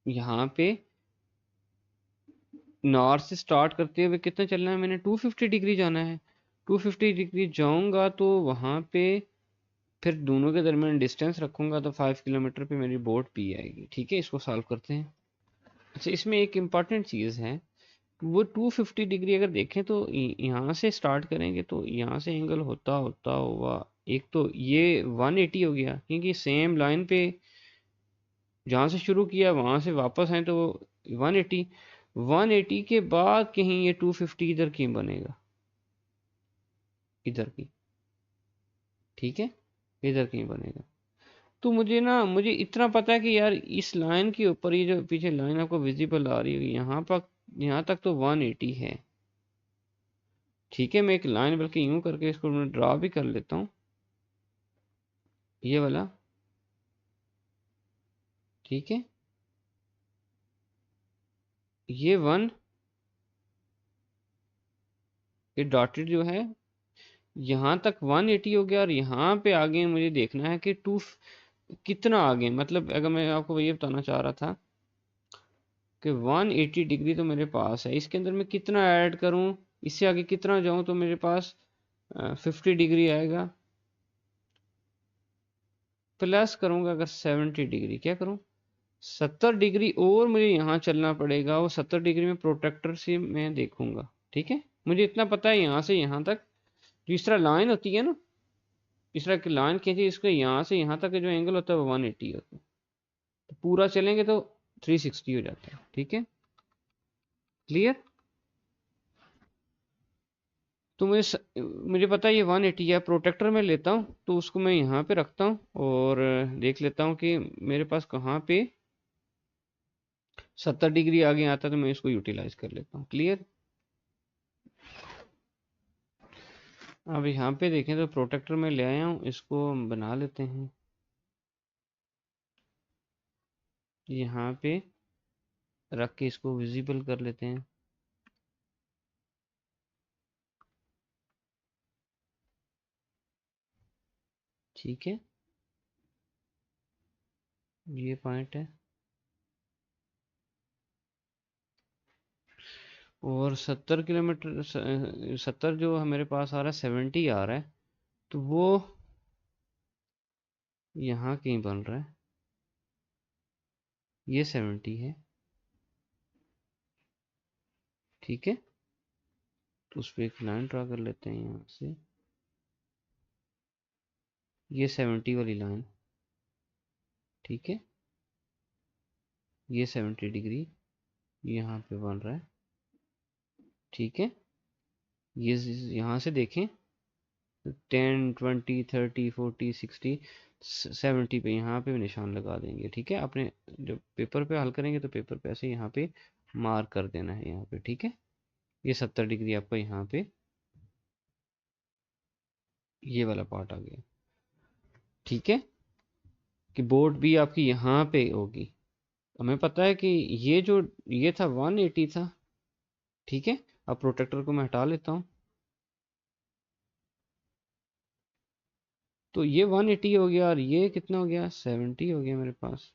यहाँ पे नॉर्थ से स्टार्ट करते हुए कितना चलना है, मैंने 250 डिग्री जाना है। 250 डिग्री जाऊंगा तो वहाँ पे फिर दोनों के दरमियान डिस्टेंस रखूंगा तो 5 किलोमीटर पे मेरी बोट पी आएगी, ठीक है। इसको सॉल्व करते हैं। अच्छा, इसमें एक इम्पॉर्टेंट चीज़ है, वो 250 डिग्री अगर देखें तो यहाँ से स्टार्ट करेंगे तो यहाँ से एंगल होता होता हुआ एक तो ये 180 हो गया, क्योंकि सेम लाइन पे जहाँ से शुरू किया वहाँ से वापस आए तो वो 180। 180 के बाद कहीं ये 250 इधर कहीं बनेगा, इधर की, ठीक है, इधर कहीं बनेगा। तो मुझे इतना पता है कि यार इस लाइन के ऊपर ये जो पीछे लाइन आपको विजिबल आ रही है यहाँ पर, यहाँ तक तो 180 है, ठीक है। मैं एक लाइन बल्कि यूं करके इसको मैं ड्रा भी कर लेता हूँ, ये वाला, ठीक है। ये ये डॉटेड जो है यहाँ तक 180 हो गया, और यहाँ पे आगे मुझे देखना है कि टू कितना आगे, मतलब अगर मैं आपको ये बताना चाह रहा था कि 180 डिग्री तो मेरे पास है, इसके अंदर मैं कितना ऐड करूं, इससे आगे कितना जाऊं तो मेरे पास 50 डिग्री आएगा। प्लस करूंगा अगर 70 डिग्री, क्या करूं, 70 डिग्री और मुझे यहाँ चलना पड़ेगा। वो 70 डिग्री में प्रोटेक्टर से मैं देखूंगा, ठीक है। मुझे इतना पता है यहाँ से यहाँ तक जो इस तरह लाइन होती है ना, इस तरह की लाइन खींची, इसके यहाँ से यहाँ तक जो एंगल होता है वो 180 होता है। तो पूरा चलेंगे तो 360 हो जाता है, ठीक है, क्लियर। तो मुझे पता है ये 180 है, प्रोटेक्टर में लेता हूँ तो उसको मैं यहाँ पे रखता हूँ और देख लेता हूँ कि मेरे पास कहाँ पे 70 डिग्री आगे आता है, तो मैं इसको यूटिलाइज कर लेता हूँ, क्लियर। अब यहाँ पे देखें तो प्रोटेक्टर में ले आया हूँ, इसको हम बना लेते हैं यहाँ पे रख के इसको विजिबल कर लेते हैं। ठीक है, ये पॉइंट है, और 70 किलोमीटर, 70 जो मेरे पास आ रहा है, 70 आ रहा है, तो वो यहाँ कहीं बन रहा है, ये 70 है, ठीक है। तो उस पर एक लाइन ड्रा कर लेते हैं यहाँ से, ये 70 वाली लाइन, ठीक है, ये 70 डिग्री यहाँ पे बन रहा है, ठीक है। ये यहाँ से देखें 10 20 30 40 60 70 पे यहाँ पे भी निशान लगा देंगे, ठीक है। आपने जब पेपर पे हल करेंगे तो पेपर पे ऐसे यहाँ पे मार्क कर देना है यहाँ पे, ठीक है। ये 70 डिग्री आपका यहाँ पे ये वाला पार्ट आ गया, ठीक है, कि बोर्ड भी आपकी यहाँ पे होगी। हमें पता है कि ये जो ये था 180 था, ठीक है। अब प्रोटेक्टर को मैं हटा लेता हूँ, तो ये 180 हो गया, और ये कितना हो गया, 70 हो गया मेरे पास,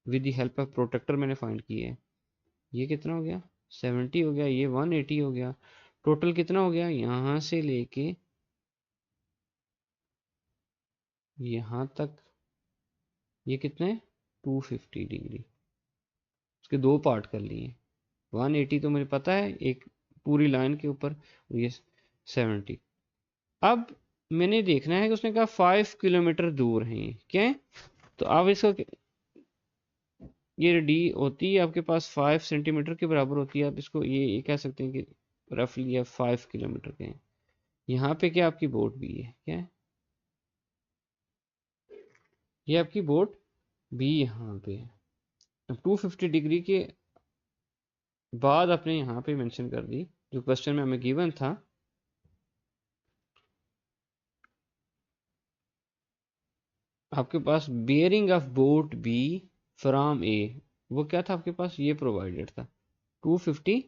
with the help of protractor मैंने फाइंड किया है। ये कितना हो गया, 70 हो गया, ये 180 हो गया, टोटल कितना हो गया, यहाँ से लेके यहाँ तक ये कितना है, 250 डिग्री, उसके दो पार्ट कर लिए। 180 तो मुझे पता है एक पूरी लाइन के ऊपर, ये 70। अब मैंने देखना है कि उसने कहा 5 किलोमीटर दूर है, ये क्या है। तो अब इसको ये डी होती है आपके पास 5 सेंटीमीटर के बराबर होती है। आप इसको ये कह सकते हैं कि रफली ये 5 किलोमीटर के हैं। यहाँ पे क्या आपकी बोट भी है, क्या है, ये आपकी बोट भी यहाँ पे है। अब 250 डिग्री के बाद आपने यहाँ पे मेंशन कर दी, जो क्वेश्चन में हमें गिवन था आपके पास bearing of boat B from A, वो क्या था आपके पास, ये प्रोवाइडेड था 250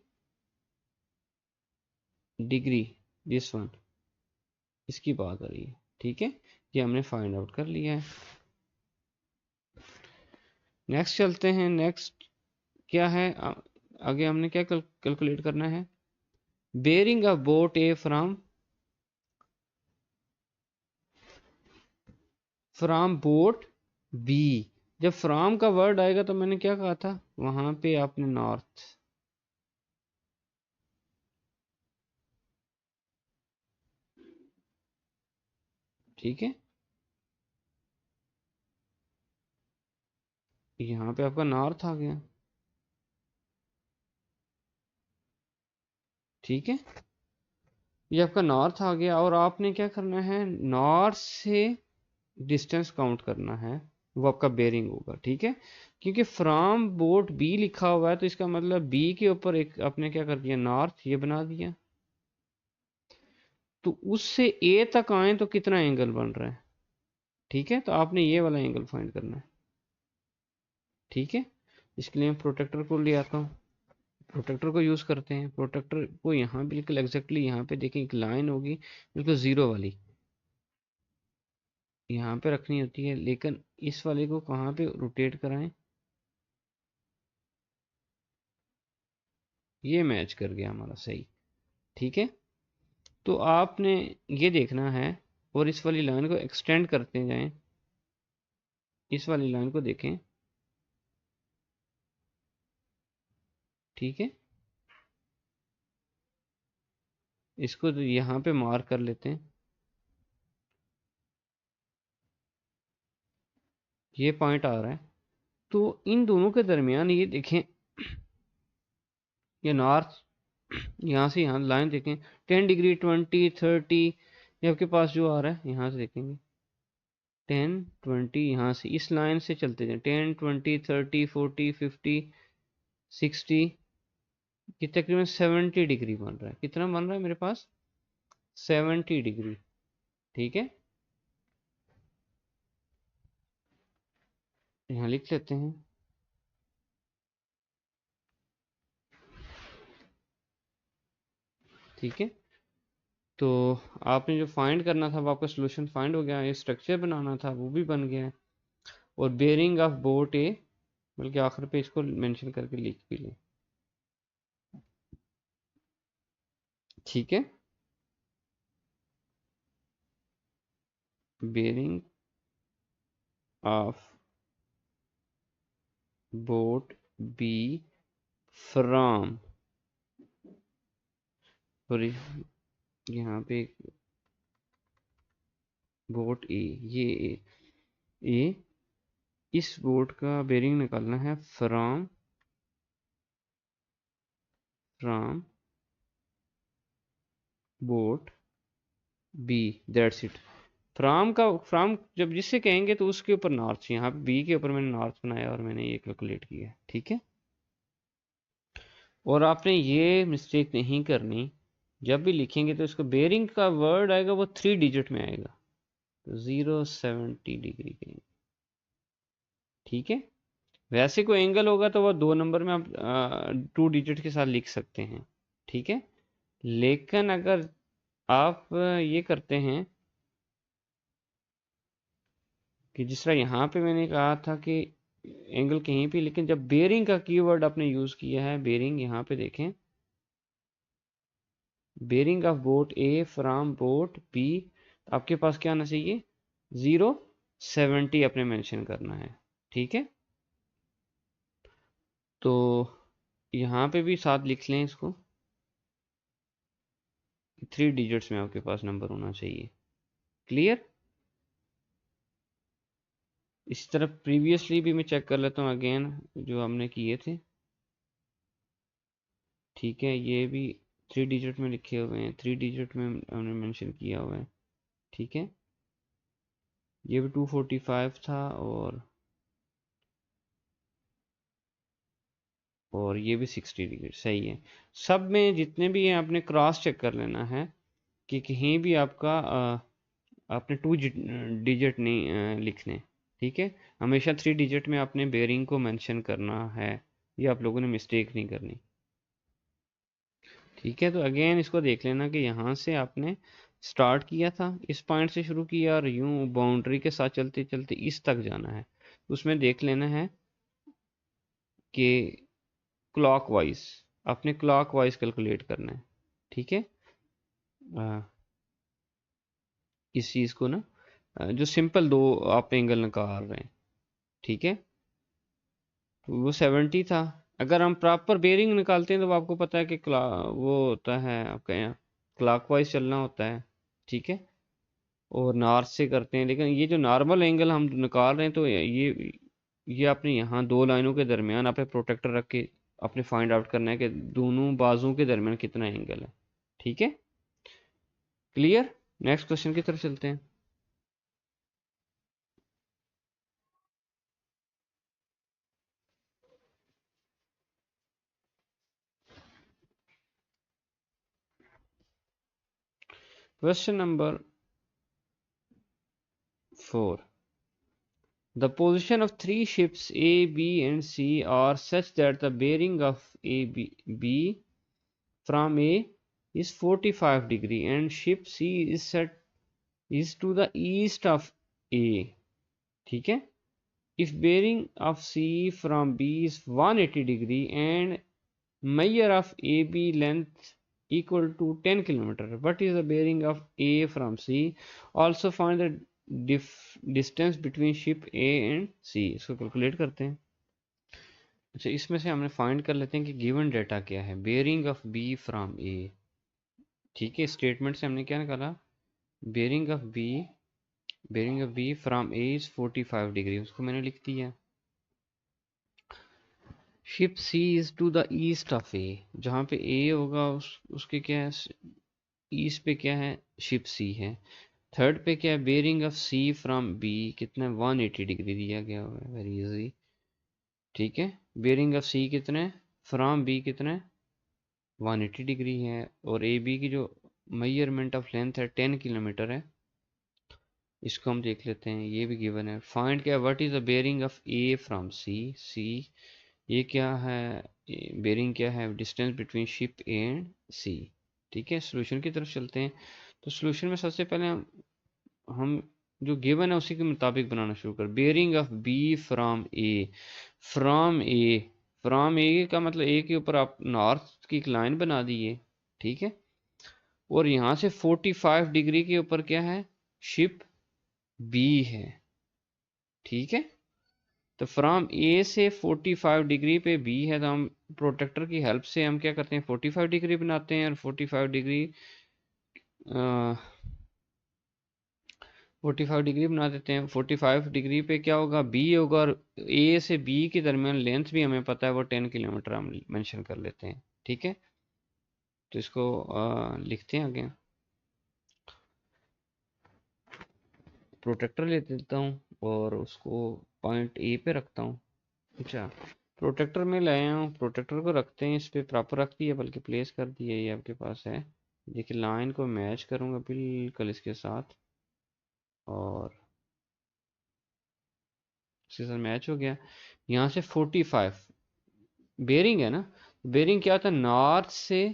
डिग्री, दिस वन, इसकी बात आ रही है। ठीक है, ये हमने फाइंड आउट कर लिया है। नेक्स्ट चलते हैं। नेक्स्ट क्या है, आगे हमने क्या कैलकुलेट करना है, bearing of boat A from boat B. जब फ्रॉम का वर्ड आएगा तो मैंने क्या कहा था, वहां पे आपने नॉर्थ, ठीक है, यहाँ पे आपका नॉर्थ आ गया। ठीक है, ये आपका नॉर्थ आ गया, और आपने क्या करना है, नॉर्थ से डिस्टेंस काउंट करना है, वो आपका बेरिंग होगा। ठीक है, क्योंकि फ्रॉम बोट बी लिखा हुआ है तो इसका मतलब बी के ऊपर एक आपने क्या कर दिया, नॉर्थ ये बना दिया। तो उससे ए तक आए तो कितना एंगल बन रहा है। ठीक है, तो आपने ये वाला एंगल फाइंड करना है। ठीक है, इसके लिए मैं प्रोटेक्टर को ले आता हूँ, प्रोटेक्टर को यूज़ करते हैं। प्रोटेक्टर को यहाँ बिल्कुल एग्जैक्टली यहाँ पे देखें, एक लाइन होगी बिल्कुल ज़ीरो वाली, यहाँ पे रखनी होती है, लेकिन इस वाले को कहाँ पे रोटेट कराएं, ये मैच कर गया हमारा सही। ठीक है, तो आपने ये देखना है, और इस वाली लाइन को एक्सटेंड करते जाएं, इस वाली लाइन को देखें। ठीक है, इसको तो यहाँ पे मार्क कर लेते हैं, ये पॉइंट आ रहा है। तो इन दोनों के दरमियान ये देखें, ये नॉर्थ, यहाँ से यहाँ लाइन देखें, 10 डिग्री, 20, 30, ये आपके पास जो आ रहा है यहाँ से देखेंगे 10, 20, यहाँ से इस लाइन से चलते जाए 10, 20, 30, 40, 50, 60, ये तकरीबन 70 डिग्री बन रहा है। कितना बन रहा है मेरे पास, 70 डिग्री। ठीक है, यहाँ लिख लेते हैं। ठीक है, तो आपने जो फाइंड करना था वो आपका सोल्यूशन फाइंड हो गया, ये स्ट्रक्चर बनाना था वो भी बन गया है, और बेयरिंग ऑफ बोट ए, बल्कि आखिर पे इसको मेंशन करके लिख भी लें। ठीक है, bearing of boat B from, sorry यहाँ पे बोट ए, ये ए, इस बोट का बेरिंग निकालना है from boat B, that's it. From जब जिससे कहेंगे तो उसके ऊपर नॉर्थ, यहाँ पे बी के ऊपर मैंने नॉर्थ बनाया और मैंने ये कैलकुलेट किया। ठीक है, और आपने ये मिस्टेक नहीं करनी, जब भी लिखेंगे तो इसको बेरिंग का वर्ड आएगा वो 3 डिजिट में आएगा, तो 070 डिग्री कहेंगे। ठीक है, वैसे कोई एंगल होगा तो वो 2 नंबर में आप 2 डिजिट के साथ लिख सकते हैं। ठीक है, लेकिन अगर आप ये करते हैं कि जिस तरह यहाँ पे मैंने कहा था कि एंगल कहीं भी, लेकिन जब बेरिंग का कीवर्ड आपने यूज़ किया है, बेरिंग यहाँ पे देखें, bearing of boat A from boat B, आपके पास क्या आना चाहिए, 070 अपने मेंशन करना है। ठीक है, तो यहाँ पे भी साथ लिख लें इसको, 3 डिजिट्स में आपके पास नंबर होना चाहिए। क्लियर, इसी तरह प्रीवियसली भी मैं चेक कर लेता हूँ अगेन जो हमने किए थे। ठीक है, ये भी 3 डिजिट में लिखे हुए हैं, 3 डिजिट में हमने मेंशन किया हुआ है। ठीक है, ये भी 245 था, और ये भी 60 डिग्री सही है। सब में जितने भी हैं आपने क्रॉस चेक कर लेना है कि कहीं भी आपका आपने 2 डिजिट नहीं लिखने। ठीक है, हमेशा 3 डिजिट में आपने बेरिंग को मेंशन करना है, ये आप लोगों ने मिस्टेक नहीं करनी। ठीक है, तो अगेन इसको देख लेना कि यहाँ से आपने स्टार्ट किया था, इस पॉइंट से शुरू किया और यूं बाउंड्री के साथ चलते चलते इस तक जाना है। उसमें देख लेना है कि क्लॉकवाइज, आपने क्लॉकवाइज कैलकुलेट करना है। ठीक है, इस चीज़ को ना, जो सिंपल दो आप एंगल निकाल रहे हैं, ठीक है, तो वो 70 था। अगर हम प्रॉपर बेरिंग निकालते हैं तो आपको पता है कि वो होता है आपका यहाँ क्लॉकवाइज चलना होता है। ठीक है, और नॉर्थ से करते हैं, लेकिन ये जो नॉर्मल एंगल हम निकाल रहे हैं तो ये आपने यहाँ दो लाइनों के दरमियान आपने प्रोटेक्टर रख के आपने फाइंड आउट करना है कि दोनों बाजुओं के दरमियान कितना एंगल है। ठीक है, क्लियर। नेक्स्ट क्वेश्चन की तरफ चलते हैं। Question number 4। The position of three ships A, B, and C are such that the bearing of B from A is 45 degree and ship C is set is to the east of A. ठीक है, if bearing of C from B is 180 degree and measure of AB length equal to 10 kilometer, what is the bearing of A from C? Also find the distance between ship A and C। इसको calculate करते हैं। अच्छा, इसमें से हमने find कर लेते हैं कि गिवन डेटा क्या है, bearing of B from A. ठीक है, स्टेटमेंट से हमने क्या निकाला, bearing of B from A is 45 degree, उसको मैंने लिख दिया। Ship C is to the east of A, जहाँ पे ए होगा उसके क्या है, ईस्ट पे क्या है, शिप सी है। थर्ड पे क्या है, bearing of C from B कितना 180 डिग्री दिया गया हुआ है, वेरी इजी। ठीक है, बेयरिंग ऑफ सी कितने, फ्रॉम बी कितने 180 डिग्री है, और ए बी की जो मेजरमेंट ऑफ लेंथ है 10 किलोमीटर है। इसको हम देख लेते हैं, ये भी गिवन है। फाइंड क्या, what is the bearing of A from C, C ये क्या है, बेयरिंग क्या है, distance between ship A and C. ठीक है, सोल्यूशन की तरफ चलते हैं। तो सोल्यूशन में सबसे पहले हम जो गिवन है उसी के मुताबिक बनाना शुरू कर। Bearing of B from A, from A, from A का मतलब ए के ऊपर आप नॉर्थ की एक लाइन बना दीजिए। ठीक है, और यहाँ से 45 डिग्री के ऊपर क्या है, शिप बी है। ठीक है, तो फ्रॉम ए से 45 डिग्री पे बी है, तो हम प्रोटेक्टर की हेल्प से हम क्या करते हैं, 45 डिग्री बनाते हैं, और 45 डिग्री 45 डिग्री बना देते हैं। 45 डिग्री पे क्या होगा, बी होगा, और ए से बी के दरमियान लेंथ भी हमें पता है वो 10 किलोमीटर हम मेंशन कर लेते हैं। ठीक है, तो इसको लिखते हैं आगे। प्रोटेक्टर ले देता हूँ और उसको पॉइंट ए पे रखता हूँ। अच्छा, प्रोटेक्टर में ले आया हूँ, प्रोटेक्टर को रखते हैं, इस पे प्रॉपर रख दिया, बल्कि प्लेस कर दिया, ये आपके पास है। देखिए, लाइन को मैच करूँगा बिल्कुल इसके साथ, और इसके साथ मैच हो गया। यहाँ से 45 बेरिंग है ना, बेरिंग क्या होता है, नॉर्थ से,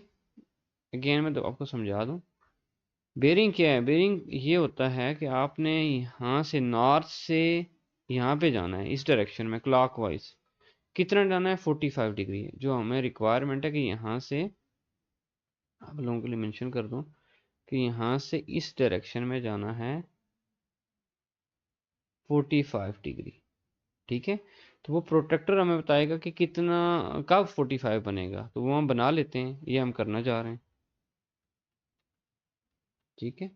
अगेन मैं तो आपको समझा दूँ, बेरिंग क्या है, बेरिंग ये होता है कि आपने यहाँ से नॉर्थ से यहाँ पे जाना है, इस डायरेक्शन में क्लॉकवाइज। कितना जाना है, 45 डिग्री, जो हमें रिक्वायरमेंट है कि यहाँ से, आप लोगों के लिए मेंशन कर दूं कि यहाँ से इस डायरेक्शन में जाना है 45 डिग्री। ठीक है, तो वो प्रोटेक्टर हमें बताएगा कि कितना, कब 45 बनेगा, तो वो हम बना लेते हैं, ये हम करना चाह रहे हैं। ठीक है,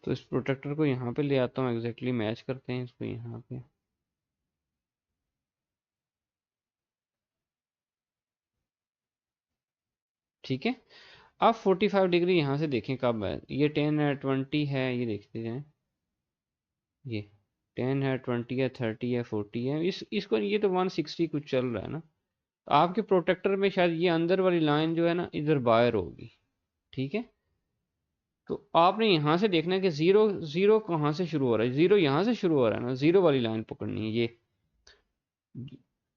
तो इस प्रोटेक्टर को यहाँ पे ले आता हूँ, एग्जैक्टली मैच करते हैं इसको यहाँ पे। ठीक है, अब 45 डिग्री यहाँ से देखें कब है, ये 10 है, 20 है, ये देखते जाएं, ये 10 है, 20 है, 30 है, 40 है, इसको ये तो 160 कुछ चल रहा है ना, तो आपके प्रोटेक्टर में शायद ये अंदर वाली लाइन जो है ना इधर बाहर होगी। ठीक है, तो आपने यहाँ से देखना है कि जीरो जीरो कहाँ से शुरू हो रहा है, जीरो यहाँ से शुरू हो रहा है ना, जीरो वाली लाइन पकड़नी है ये,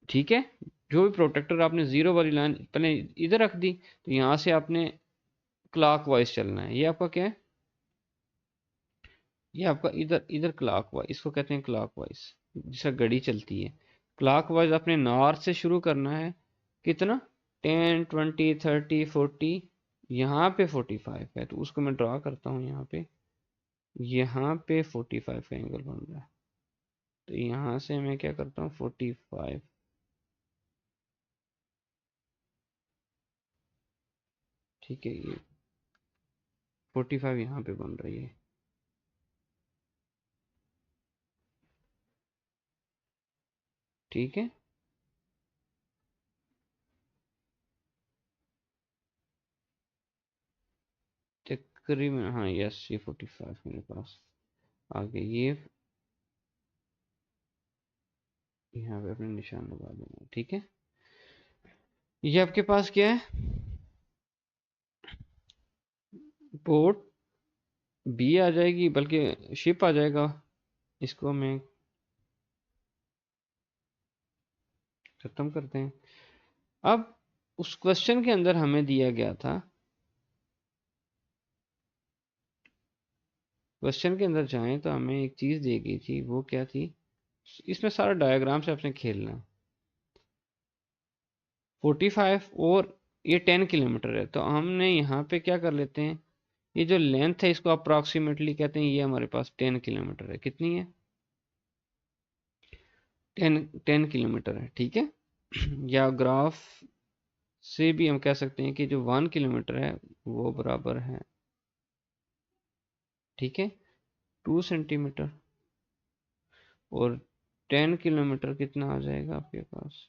ठीक है। जो भी प्रोटेक्टर आपने जीरो वाली लाइन पहले इधर रख दी, तो यहाँ से आपने क्लॉकवाइज चलना है। ये आपका क्या है, ये आपका इधर इधर क्लॉकवाइज, इसको कहते हैं क्लॉकवाइज, जिसका घड़ी चलती है। क्लॉकवाइज आपने नॉर्थ से शुरू करना है, कितना, 10 20 30 40, यहाँ पे 45 है, तो उसको मैं ड्रा करता हूँ यहाँ पे, यहाँ पे 45 का एंगल बन रहा है, तो यहाँ से मैं क्या करता हूँ 45, ठीक है, ये 45 यहाँ पे बन रही है, ठीक है। तकरीबन हाँ यस, ये 45 मेरे पास आगे, ये यहाँ पे अपने निशान लगा देना, ठीक है। ये आपके पास क्या है, बोट बी आ जाएगी, बल्कि शिप आ जाएगा, इसको मैं खत्म करते हैं। अब उस क्वेश्चन के अंदर हमें दिया गया था, क्वेश्चन के अंदर जाएं तो हमें एक चीज दी गई थी, वो क्या थी, इसमें सारा डायग्राम से आपने खेलना। 45 और ये 10 किलोमीटर है, तो हमने यहाँ पे क्या कर लेते हैं, ये जो लेंथ है इसको अप्रॉक्सीमेटली कहते हैं, ये हमारे पास 10 किलोमीटर है, कितनी है, 10 किलोमीटर है, ठीक है। या ग्राफ से भी हम कह सकते हैं कि जो 1 किलोमीटर है वो बराबर है, ठीक है, 2 सेंटीमीटर, और 10 किलोमीटर कितना आ जाएगा आपके पास,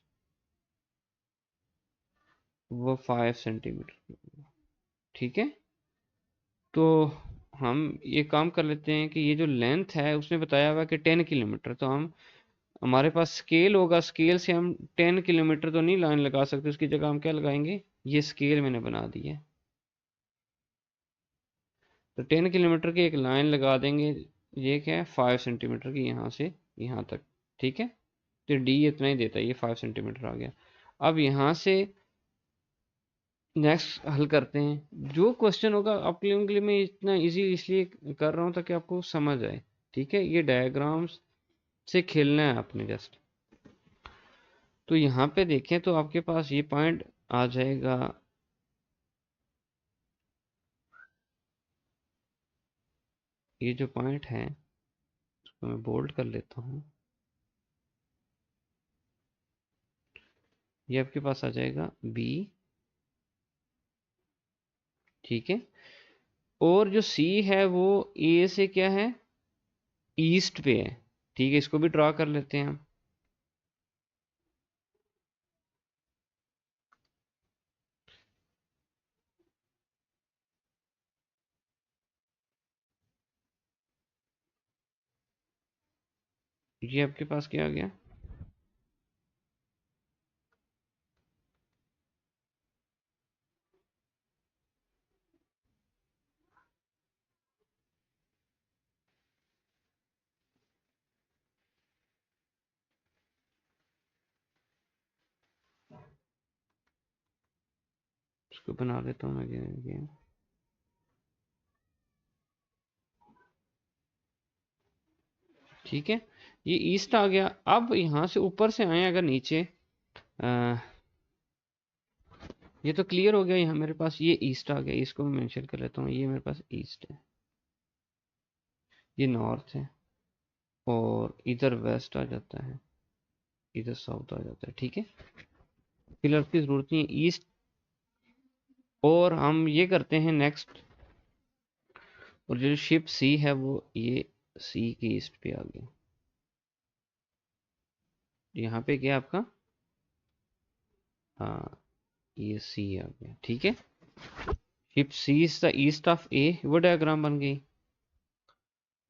वो 5 सेंटीमीटर, ठीक है। तो हम ये काम कर लेते हैं कि ये जो लेंथ है उसने बताया हुआ कि 10 किलोमीटर, तो हम, हमारे पास स्केल होगा, स्केल से हम 10 किलोमीटर तो नहीं लाइन लगा सकते, उसकी जगह हम क्या लगाएंगे, ये स्केल मैंने बना दी है, तो 10 किलोमीटर की एक लाइन लगा देंगे, ये क्या है 5 सेंटीमीटर की, यहाँ से यहाँ तक, ठीक है। तो डी इतना ही देता है, ये 5 सेंटीमीटर आ गया। अब यहाँ से नेक्स्ट हल करते हैं, जो क्वेश्चन होगा आपके लोगों के लिए मैं इतना इजी इसलिए कर रहा हूँ ताकि आपको समझ आए, ठीक है। ये डायग्राम्स से खेलना है आपने जस्ट। तो यहाँ पे देखें तो आपके पास ये पॉइंट आ जाएगा, ये जो पॉइंट है उसको मैं बोल्ड कर लेता हूँ, ये आपके पास आ जाएगा बी, ठीक है। और जो सी है वो ए से क्या है, ईस्ट पे है, ठीक है, इसको भी ड्रा कर लेते हैं हम। ये आपके पास क्या आ गया, इसको बना देता हूँ मैं again। ठीक है, ये ईस्ट आ गया। अब यहाँ से ऊपर से आए अगर नीचे, आ, ये तो क्लियर हो गया, यहाँ मेरे पास ये ईस्ट आ गया, इसको मैं मेंशन कर लेता हूँ, ये मेरे पास ईस्ट है, ये नॉर्थ है, और इधर वेस्ट आ जाता है, इधर साउथ आ जाता है, ठीक है। पिलर की जरूरत नहीं है, ईस्ट। और हम ये करते हैं नेक्स्ट, और जो शिप सी है वो ये सी की ईस्ट पे आ गया, यहाँ पे क्या आपका, हाँ ये सी आ गया, ठीक है। Ship C is the east of A, वो डायग्राम बन गई।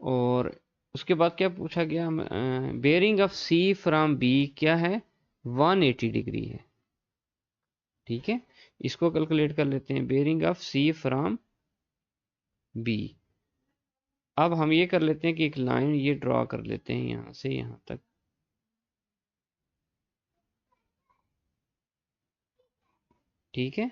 और उसके बाद क्या पूछा गया, bearing of C from B क्या है, 180 डिग्री है, ठीक है। इसको कैलकुलेट कर लेते हैं, bearing of C from B. अब हम ये कर लेते हैं कि एक लाइन ये ड्रॉ कर लेते हैं यहाँ से यहाँ तक। ठीक है,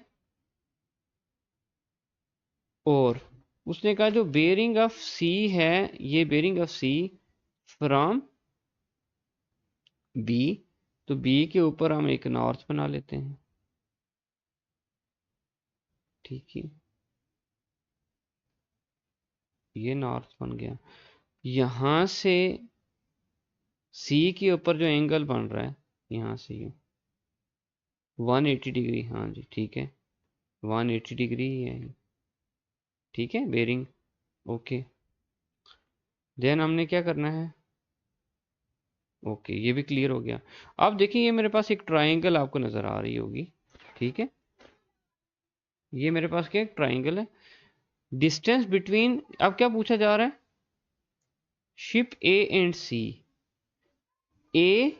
और उसने कहा जो बेरिंग ऑफ सी है, ये bearing of C from B, तो बी के ऊपर हम एक नॉर्थ बना लेते हैं। ठीक है, ये नॉर्थ बन गया। यहां से सी के ऊपर जो एंगल बन रहा है यहाँ से ये 180 डिग्री, हाँ जी ठीक है, 180 डिग्री ही है। ठीक है, बेरिंग ओके। देन हमने क्या करना है, ओके ये भी क्लियर हो गया। अब देखिए ये मेरे पास एक ट्राइंगल आपको नजर आ रही होगी। ठीक है, ये मेरे पास क्या एक ट्राइंगल है। डिस्टेंस बिटवीन, अब क्या पूछा जा रहा है, शिप ए एंड सी, ए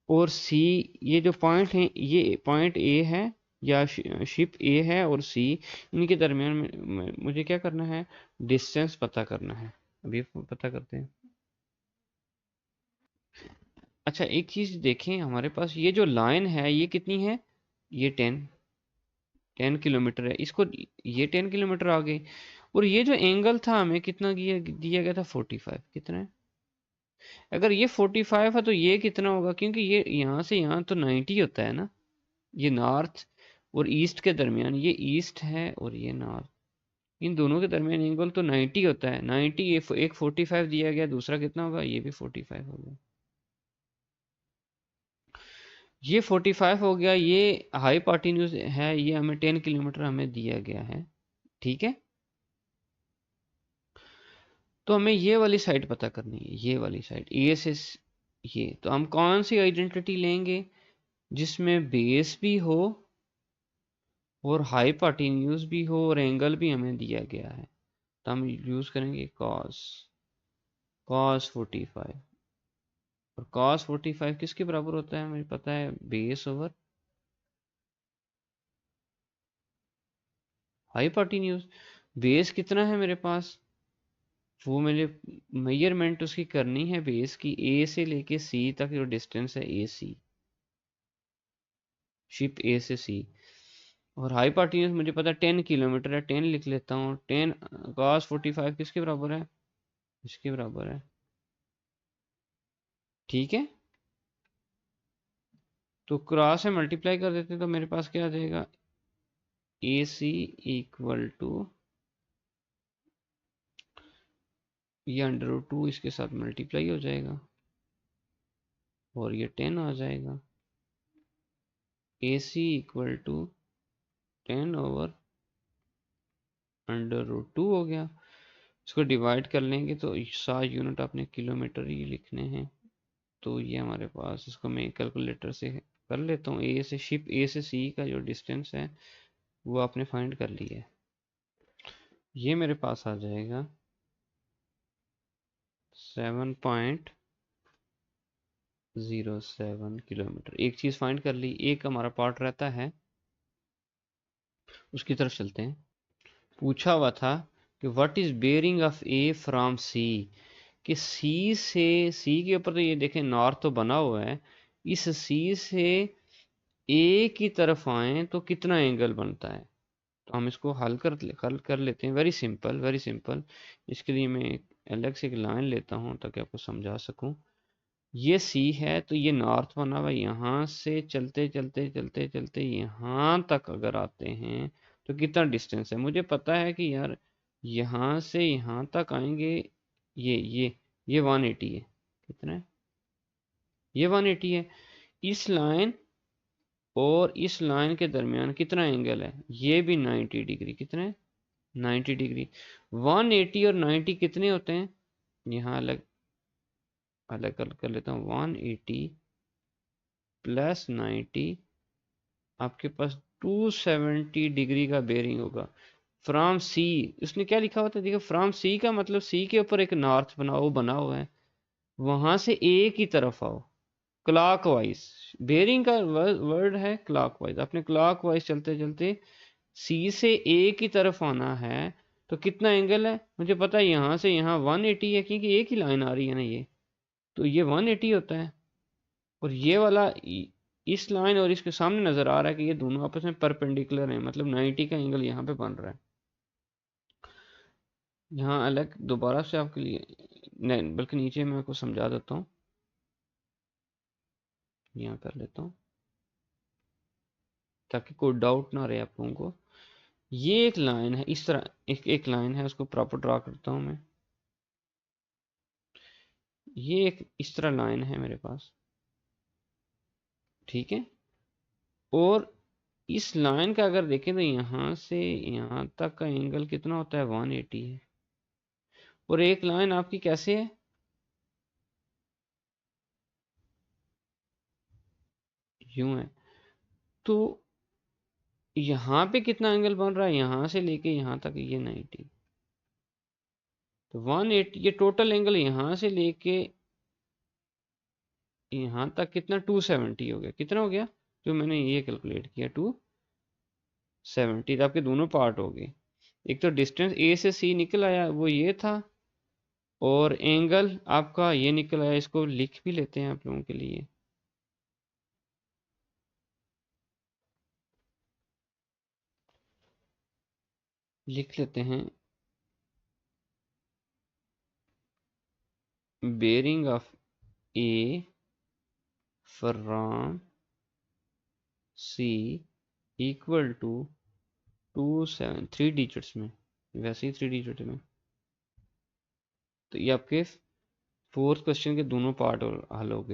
और सी, ये जो पॉइंट है ये पॉइंट ए है या शिप ए है और सी, इनके दरमियान में मुझे क्या करना है, डिस्टेंस पता करना है। अभी पता करते हैं। अच्छा एक चीज देखें, हमारे पास ये जो लाइन है ये कितनी है, ये 10 किलोमीटर है। इसको ये 10 किलोमीटर आ गई, और ये जो एंगल था हमें कितना दिया गया था, 45। कितना है, अगर ये 45 है तो ये कितना होगा, क्योंकि ये यहाँ से यहाँ तो 90 होता है ना। ये नॉर्थ और ईस्ट के दरमियान, ये ईस्ट है और ये नॉर्थ, इन दोनों के दरमियान एंगल तो 90 होता है। 90, ये एक 45 दिया गया, दूसरा कितना होगा, ये भी 45 हो गया। ये 45 हो गया, ये हाई पार्टिन्यूज है, ये हमें 10 किलोमीटर हमें दिया गया है। ठीक है, तो हमें ये वाली साइड पता करनी है, ये वाली साइड ए से ये। तो हम कौन सी आइडेंटिटी लेंगे, जिसमें बेस भी हो और हाई पार्टिन्यूज भी हो और एंगल भी हमें दिया गया है। तो हम यूज करेंगे कॉस 45। और कॉस 45 किसके बराबर होता है, मुझे पता है, बेस ओवर हाई पार्टिन्यूज। बेस कितना है मेरे पास, वो मुझे मेजरमेंट उसकी करनी है बेस की, ए से लेके सी तक जो डिस्टेंस है, ए सी, शिप ए से सी। और हाई पार्टिन्यूज मुझे पता है 10 किलोमीटर है, 10 लिख लेता हूँ। 10 कॉस 45 किसके बराबर है, इसके बराबर है। ठीक है, तो क्रॉस से मल्टीप्लाई कर देते हैं तो मेरे पास क्या आ जाएगा, ए सी इक्वल टू, ये √2 इसके साथ मल्टीप्लाई हो जाएगा और ये 10 आ जाएगा। ए सी इक्वल टू 10/√2 हो गया। इसको डिवाइड कर लेंगे तो 7 यूनिट अपने किलोमीटर ही लिखने हैं। तो ये हमारे पास, इसको मैं कैलकुलेटर से कर लेता हूँ। ए से शिप ए से सी का जो डिस्टेंस है वो आपने फाइंड कर लिया है। ये मेरे पास आ जाएगा 7.07 किलोमीटर। एक चीज़ फाइंड कर ली, एक हमारा पार्ट रहता है, उसकी तरफ चलते हैं। पूछा हुआ था कि what is bearing of A from C, कि सी से, सी के ऊपर तो ये देखें नॉर्थ तो बना हुआ है, इस सी से ए की तरफ आए तो कितना एंगल बनता है। तो हम इसको हल कर लेते हैं। Very simple, very simple. इसके लिए मैं अलग से एक लाइन लेता हूँ ताकि आपको समझा सकूँ। ये सी है तो ये नॉर्थ बना हुआ, यहाँ से चलते चलते चलते चलते यहाँ तक अगर आते हैं तो कितना डिस्टेंस है, मुझे पता है कि यार यहाँ से यहाँ तक आएंगे, ये 180 है। कितना है, ये 180 है। इस लाइन और इस लाइन के दरमियान कितना एंगल है, ये भी 90 डिग्री। कितना है, 90 डिग्री। 180 और 90 कितने होते हैं, यहाँ अलग अलग कर लेता हूँ। 180 प्लस 90, आपके पास 270 डिग्री का बेरिंग होगा फ्रॉम सी। उसने क्या लिखा हुआ था, देखो फ्रॉम सी का मतलब सी के ऊपर एक नॉर्थ बना हुआ है, वहां से ए की तरफ आओ क्लॉकवाइज। बेरिंग का वर्ड है क्लॉकवाइज। आपने क्लॉकवाइज चलते चलते सी से ए की तरफ आना है, तो कितना एंगल है मुझे पता है, यहाँ से यहाँ 180 है क्योंकि एक ही लाइन आ रही है ना ये, तो ये 180 होता है। और ये वाला इस लाइन और इसके सामने नजर आ रहा है कि ये दोनों आपस में परपेंडिकुलर हैं, मतलब 90 का एंगल यहाँ पे बन रहा है। यहाँ अलग दोबारा से आपके लिए नहीं, बल्कि नीचे मैं आपको समझा देता हूँ, यहाँ कर लेता हूँ ताकि कोई डाउट ना रहे आप लोगों को। ये एक लाइन है इस तरह, एक लाइन है, उसको प्रॉपर ड्रा करता हूँ मैं। ये एक इस तरह लाइन है मेरे पास, ठीक है। और इस लाइन का अगर देखें तो यहाँ से यहाँ तक का एंगल कितना होता है, 180 है। और एक लाइन आपकी कैसे है, यूं है। तो यहाँ पे कितना एंगल बन रहा है, यहाँ से लेके यहाँ तक ये 90, तो 180, ये टोटल एंगल यहाँ से लेके यहाँ तक कितना 270 हो गया। कितना हो गया जो मैंने ये कैलकुलेट किया, 270। तो आपके दोनों पार्ट हो गए, एक तो डिस्टेंस ए से सी निकल आया वो ये था, और एंगल आपका ये निकल आया। इसको लिख भी लेते हैं आप लोगों के लिए, लिख लेते हैं bearing of A from C equal to 27, 3 digits में, वैसे ही 3 डिजिट में। तो ये आपके फोर्थ क्वेश्चन के दोनों पार्ट हल हो गए।